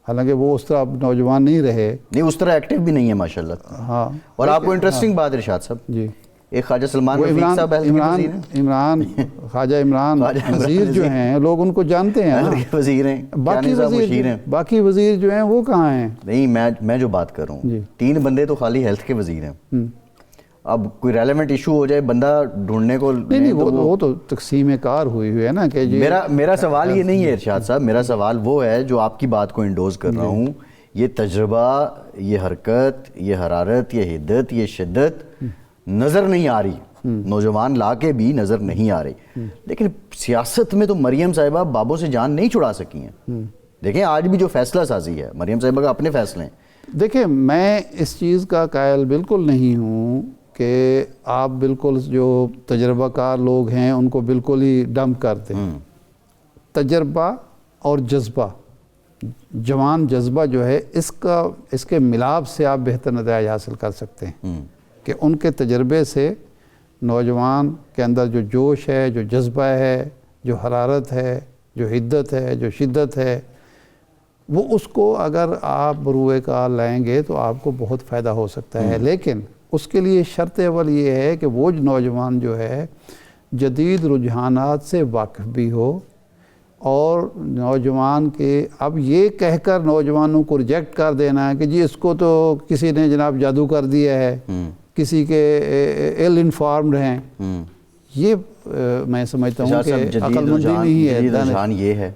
حالانکہ وہ اس طرح نوجوان نہیں رہے. نہیں، اس طرح ایکٹیو بھی نہیں ہے ماشاءاللہ. ہاں. اور آپ کو انٹرسٹنگ بات ارشاد صاحب، جی، ایک خواجہ سلمان رفیق صاحب خواجہ عمران وزیر جو ہیں، لوگ ان کو جانتے ہیں. وزیر ہیں. باقی وزیر جو ہیں وہ کہاں ہیں؟ نہیں، میں جو بات کر رہا ہوں، 3 بندے تو خالی ہیلتھ کے وزیر ہیں. اب کوئی ریلیونٹ ایشو ہو جائے بندہ ڈھونڈنے کو نہیں، وہ تو تقسیم کار ہوئی ہے نا کہ میرا سوال یہ نہیں ہے ارشاد صاحب. میرا سوال وہ ہے جو آپ کی بات کو انڈوز کر رہا ہوں. یہ تجربہ، یہ حرکت، یہ حرارت، یہ حدت، یہ شدت نظر نہیں آ رہی. نوجوان لا کے بھی نظر نہیں آ رہی. لیکن سیاست میں تو مریم صاحبہ بابوں سے جان نہیں چھڑا سکی ہیں. دیکھیں آج بھی جو فیصلہ سازی ہے مریم صاحبہ کا اپنے فیصلے ہیں. دیکھیں میں اس چیز کا قائل بالکل نہیں ہوں کہ آپ بالکل جو تجربہ کار لوگ ہیں ان کو بالکل ہی ڈمپ کرتے ہیں. تجربہ اور جذبہ، جوان جذبہ جو ہے اس کے ملاپ سے آپ بہتر نتائج حاصل کر سکتے ہیں کہ ان کے تجربے سے نوجوان کے اندر جو جوش ہے، جو جذبہ ہے، جو حرارت ہے، جو حدت ہے، جو شدت ہے، وہ اس کو اگر آپ بروئے کار لائیں گے تو آپ کو بہت فائدہ ہو سکتا ہے. لیکن اس کے لیے شرط اول یہ ہے کہ وہ نوجوان جو ہے جدید رجحانات سے واقف بھی ہو، اور نوجوان کے اب یہ کہہ کر نوجوانوں کو ریجیکٹ کر دینا ہے کہ جی اس کو تو کسی نے جناب جادو کر دیا ہے، کسی کے ایل انفارمڈ ہیں، یہ میں سمجھتا ہوں کہ عقل مندی نہیں ہے،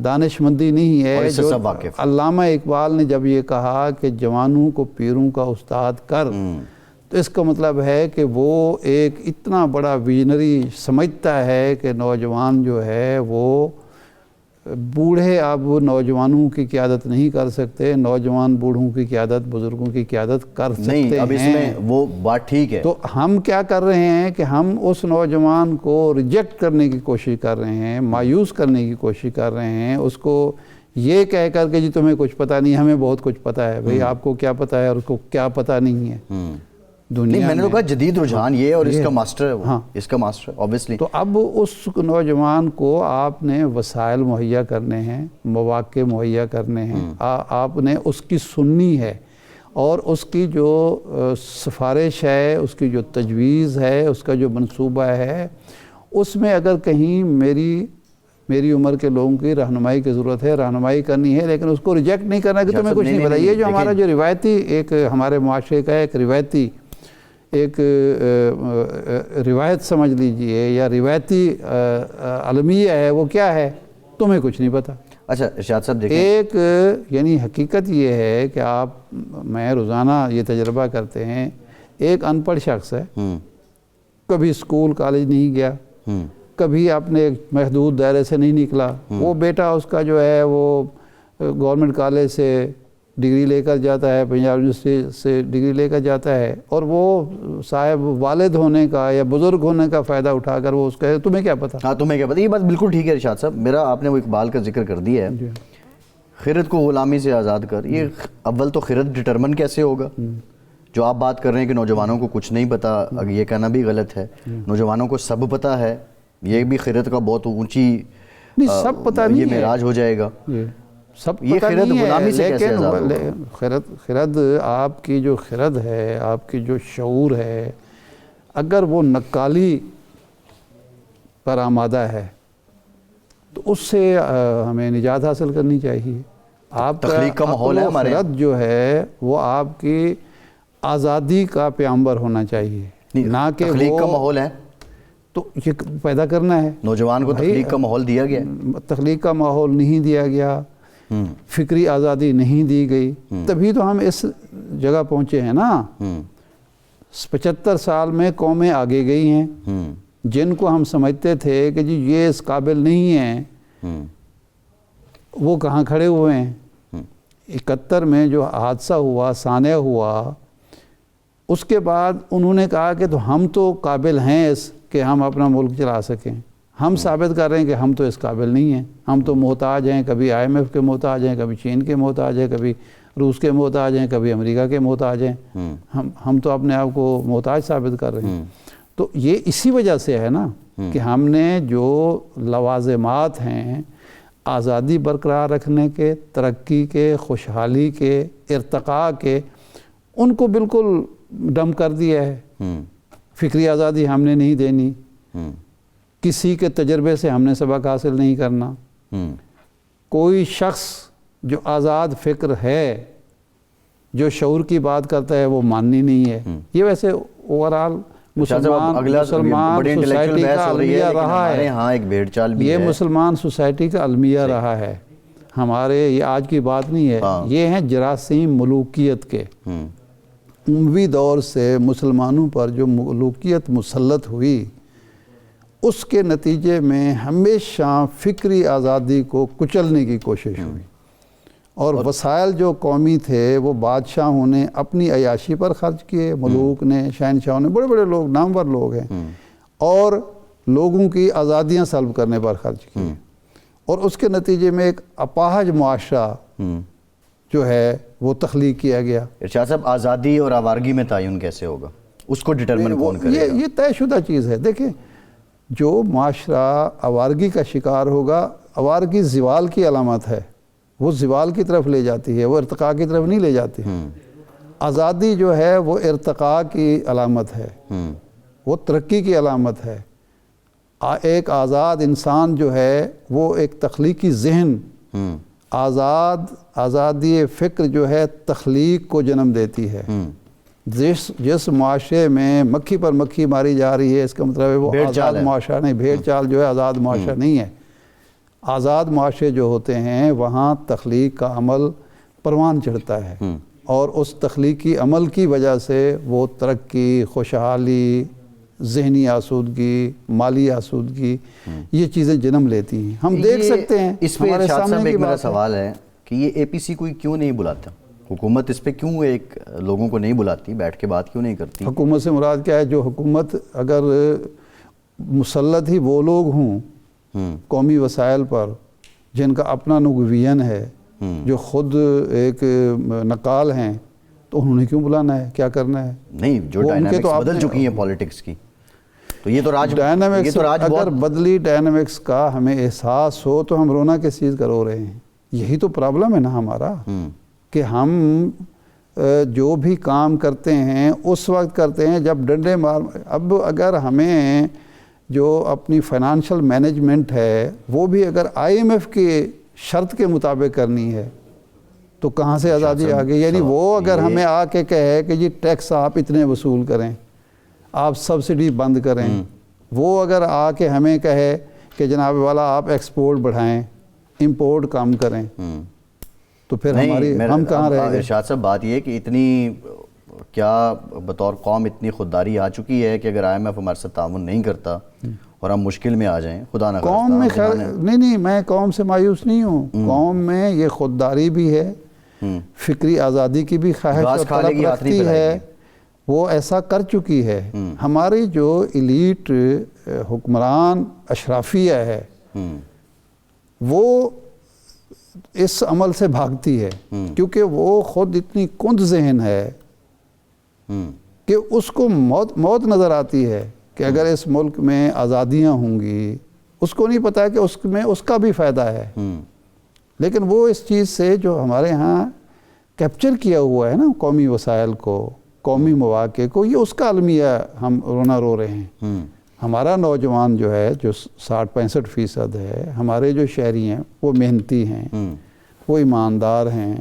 دانش مندی نہیں ہے. جو علامہ اقبال نے جب یہ کہا کہ جوانوں کو پیروں کا استاد کر، تو اس کا مطلب ہے کہ وہ ایک اتنا بڑا ویژنری سمجھتا ہے کہ نوجوان جو ہے وہ بوڑھے اب نوجوانوں کی قیادت نہیں کر سکتے، نوجوان بوڑھوں کی قیادت، بزرگوں کی قیادت کر سکتے ہیں. اب اس میں وہ بات ٹھیک ہے. تو ہم کیا کر رہے ہیں کہ ہم اس نوجوان کو ریجیکٹ کرنے کی کوشش کر رہے ہیں، مایوس کرنے کی کوشش کر رہے ہیں، اس کو یہ کہہ کر کہ جی تمہیں کچھ پتہ نہیں، ہمیں بہت کچھ پتہ ہے. بھئی آپ کو کیا پتہ ہے اور اس کو کیا پتہ نہیں ہے. نہیں، میں نے تو کہا جدید رجحان یہ اور اس کا ماسٹر ہے وہ، اس کا ماسٹر obviously. تو اب اس نوجوان کو آپ نے وسائل مہیا کرنے ہیں، مواقع مہیا کرنے ہیں، آپ نے اس کی سننی ہے، اور اس کی جو سفارش ہے، اس کی جو تجویز ہے، اس کا جو منصوبہ ہے، اس میں اگر کہیں میری عمر کے لوگوں کی رہنمائی کی ضرورت ہے، رہنمائی کرنی ہے، لیکن اس کو ریجیکٹ نہیں کرنا کہ تمہیں کچھ نہیں پتا. یہ جو ہمارا جو روایتی ایک ہمارے معاشرے کا ایک روایت سمجھ لیجئے یا روایتی المیہ ہے، وہ کیا ہے؟ تمہیں کچھ نہیں پتا. اچھا ارشاد صاحب دیکھیں، ایک یعنی حقیقت یہ ہے کہ میں روزانہ یہ تجربہ کرتے ہیں، ایک ان پڑھ شخص ہے، کبھی اسکول کالج نہیں گیا، کبھی اپنے ایک محدود دائرے سے نہیں نکلا، وہ بیٹا اس کا جو ہے وہ گورنمنٹ کالج سے ڈگری لے کر جاتا ہے، پنجاب یونیورسٹی سے ڈگری لے کر جاتا ہے، اور وہ صاحب والد ہونے کا یا بزرگ ہونے کا فائدہ اٹھا کر وہ اس کا تمہیں کیا پتہ. ہاں تمہیں کیا پتہ. یہ بات بالکل ٹھیک ہے ارشاد صاحب. میرا آپ نے وہ اقبال کا ذکر کر دیا ہے، خرد کو غلامی سے آزاد کر. یہ اول تو خرد ڈٹرمن کیسے ہوگا؟ جو آپ بات کر رہے ہیں کہ نوجوانوں کو کچھ نہیں پتا، یہ کہنا بھی غلط ہے. نوجوانوں کو سب پتہ ہے، یہ بھی خرد کا بہت اونچی سب پتہ نہیں، یہ معراج ہو جائے گا. سب پتہ نہیں ہے، لیکن خرد آپ کی جو خرد ہے، آپ کی جو شعور ہے، اگر وہ نقالی پر آمادہ ہے تو اس سے ہمیں نجات حاصل کرنی چاہیے. آپ تخلیق کا ماحول ہے ہمارے، خرد جو ہے وہ آپ کی آزادی کا پیامبر ہونا چاہیے، نہ کہ تخلیق کا ماحول ہے تو یہ پیدا کرنا ہے. نوجوان کو تخلیق کا ماحول دیا گیا، تخلیق کا ماحول نہیں دیا گیا، فکری آزادی نہیں دی گئی، تبھی تو ہم اس جگہ پہنچے ہیں نا. 75 سال میں قومیں آگے گئی ہیں، جن کو ہم سمجھتے تھے کہ جی یہ اس قابل نہیں ہیں، وہ کہاں کھڑے ہوئے ہیں. 71 میں جو حادثہ ہوا، سانحہ ہوا، اس کے بعد انہوں نے کہا کہ تو ہم تو قابل ہیں اس کہ ہم اپنا ملک چلا سکیں. ہم ثابت کر رہے ہیں کہ ہم تو اس قابل نہیں ہیں، ہم تو محتاج ہیں، کبھی IMF کے محتاج ہیں، کبھی چین کے محتاج ہیں، کبھی روس کے محتاج ہیں، کبھی امریکہ کے محتاج ہیں. ہم تو اپنے آپ کو محتاج ثابت کر رہے ہیں. تو یہ اسی وجہ سے ہے نا کہ ہم نے جو لوازمات ہیں آزادی برقرار رکھنے کے، ترقی کے، خوشحالی کے، ارتقاء کے، ان کو بالکل ڈم کر دیا ہے. فکری آزادی ہم نے نہیں دینی، کسی کے تجربے سے ہم نے سبق حاصل نہیں کرنا. کوئی شخص جو آزاد فکر ہے، جو شعور کی بات کرتا ہے، وہ ماننی نہیں ہے. یہ ویسے اوورآل مسلمان سوسائٹی کا المیہ رہا ہے، یہ مسلمان سوسائٹی کا المیہ رہا ہے. ہمارے یہ آج کی بات نہیں ہے، یہ ہیں جراثیم ملوکیت کے. اموی دور سے مسلمانوں پر جو ملوکیت مسلط ہوئی، اس کے نتیجے میں ہمیشہ فکری آزادی کو کچلنے کی کوشش ہوئی، اور وسائل جو قومی تھے وہ بادشاہوں نے اپنی عیاشی پر خرچ کیے، ملوک نے، شہنشاہوں نے، بڑے بڑے لوگ، نامور لوگ ہیں، اور لوگوں کی آزادیاں سلب کرنے پر خرچ کیے. اور اس کے نتیجے میں ایک اپاہج معاشرہ جو ہے وہ تخلیق کیا گیا. ارشاد صاحب، آزادی اور آوارگی میں تعین کیسے ہوگا؟ اس کو ڈٹرمن کون کرے گا؟ یہ طے شدہ چیز ہے. دیکھیں جو معاشرہ آوارگی کا شکار ہوگا، آوارگی زوال کی علامت ہے، وہ زوال کی طرف لے جاتی ہے، وہ ارتقاء کی طرف نہیں لے جاتی۔ آزادی جو ہے وہ ارتقاء کی علامت ہے، وہ ترقی کی علامت ہے۔ ایک آزاد انسان جو ہے وہ ایک تخلیقی ذہن، آزادی فکر جو ہے تخلیق کو جنم دیتی ہے۔ جس معاشرے میں مکھی پر مکھی ماری جا رہی ہے، اس کا مطلب ہے وہ آزاد معاشرہ نہیں، بھیڑ چال جو ہے آزاد معاشرہ نہیں ہے۔ آزاد معاشرے جو ہوتے ہیں وہاں تخلیق کا عمل پروان چڑھتا ہے، اور اس تخلیقی عمل کی وجہ سے وہ ترقی، خوشحالی، ذہنی آسودگی، مالی آسودگی، یہ چیزیں جنم لیتی ہیں۔ ہم دیکھ سکتے ہیں اس پہ ارشاد صاحب ایک میرا سوال ہے کہ یہ اے پی سی کوئی کیوں نہیں بلاتا؟ حکومت اس پہ کیوں ایک لوگوں کو نہیں بلاتی، بیٹھ کے بات کیوں نہیں کرتی؟ حکومت سے مراد کیا ہے؟ جو حکومت اگر مسلط ہی وہ لوگ ہوں قومی وسائل پر جن کا اپنا ویژن ہے، جو خود ایک نقال ہیں، تو انہوں نے کیوں بلانا ہے؟ کیا کرنا ہے؟ نہیں، جو ڈائنامکس بدل چکی ہیں پولیٹکس کی، تو یہ تو راج اگر بدلی ڈائنامکس کا ہمیں احساس ہو تو ہم رونا کس چیز کا رو رہے ہیں؟ یہی تو پرابلم ہے نا ہمارا، کہ ہم جو بھی کام کرتے ہیں اس وقت کرتے ہیں جب ڈنڈے مار۔ اب اگر ہمیں جو اپنی فائنانشل مینجمنٹ ہے وہ بھی اگر آئی ایم ایف کی شرط کے مطابق کرنی ہے تو کہاں سے آزادی آ گئی؟ یعنی وہ اگر ہمیں آ کے کہے کہ جی ٹیکس آپ اتنے وصول کریں، آپ سبسڈی بند کریں، وہ اگر آ کے ہمیں کہے کہ جناب والا آپ ایکسپورٹ بڑھائیں، امپورٹ کم کریں، تو پھر ہم کہاں رہ گئے؟ ارشاد صاحب بات یہ ہے کہ اتنی کیا بطور قوم اتنی خودداری آ چکی ہے کہ اگر آئی ایم ایف ہمارے ساتھ تعاون نہیں کرتا اور ہم مشکل میں آ جائیں، خدا نہ خواستہ قوم میں خیر نہیں، میں قوم سے مایوس نہیں ہوں۔ قوم میں یہ خودداری بھی ہے، فکری آزادی کی بھی خواہش اور طلب رکھتی ہے، وہ ایسا کر چکی ہے۔ ہماری جو ایلیٹ حکمران اشرافیہ ہے وہ اس عمل سے بھاگتی ہے، کیونکہ وہ خود اتنی کند ذہن ہے کہ اس کو موت نظر آتی ہے کہ اگر اس ملک میں آزادیاں ہوں گی، اس کو نہیں پتا ہے کہ اس میں اس کا بھی فائدہ ہے، لیکن وہ اس چیز سے جو ہمارے ہاں کیپچر کیا ہوا ہے نا قومی وسائل کو، قومی مواقع کو، یہ اس کا المیہ ہم رونا رو رہے ہیں۔ ہمارا نوجوان جو ہے جو 60-65% ہے، ہمارے جو شہری ہیں وہ محنتی ہیں، وہ ایماندار ہیں،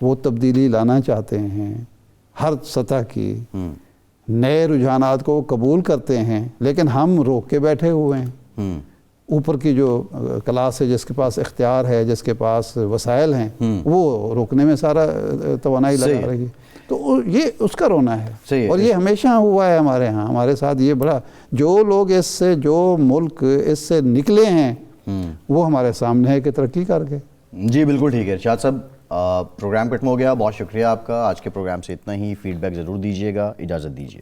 وہ تبدیلی لانا چاہتے ہیں ہر سطح کی، نئے رجحانات کو قبول کرتے ہیں، لیکن ہم روک کے بیٹھے ہوئے ہیں۔ اوپر کی جو کلاس ہے، جس کے پاس اختیار ہے، جس کے پاس وسائل ہیں، وہ روکنے میں سارا توانائی لگا رہی ہے، تو یہ اس کا رونا ہے۔ اور یہ ہمیشہ ہوا ہے ہمارے ہاں، ہمارے ساتھ یہ بڑا، جو لوگ اس سے، جو ملک اس سے نکلے ہیں وہ ہمارے سامنے ہے کہ ترقی کر گئے۔ جی بالکل ٹھیک ہے ارشاد صاحب، پروگرام ختم ہو گیا، بہت شکریہ آپ کا۔ آج کے پروگرام سے اتنا ہی، فیڈ بیک ضرور دیجیے گا، اجازت دیجیے۔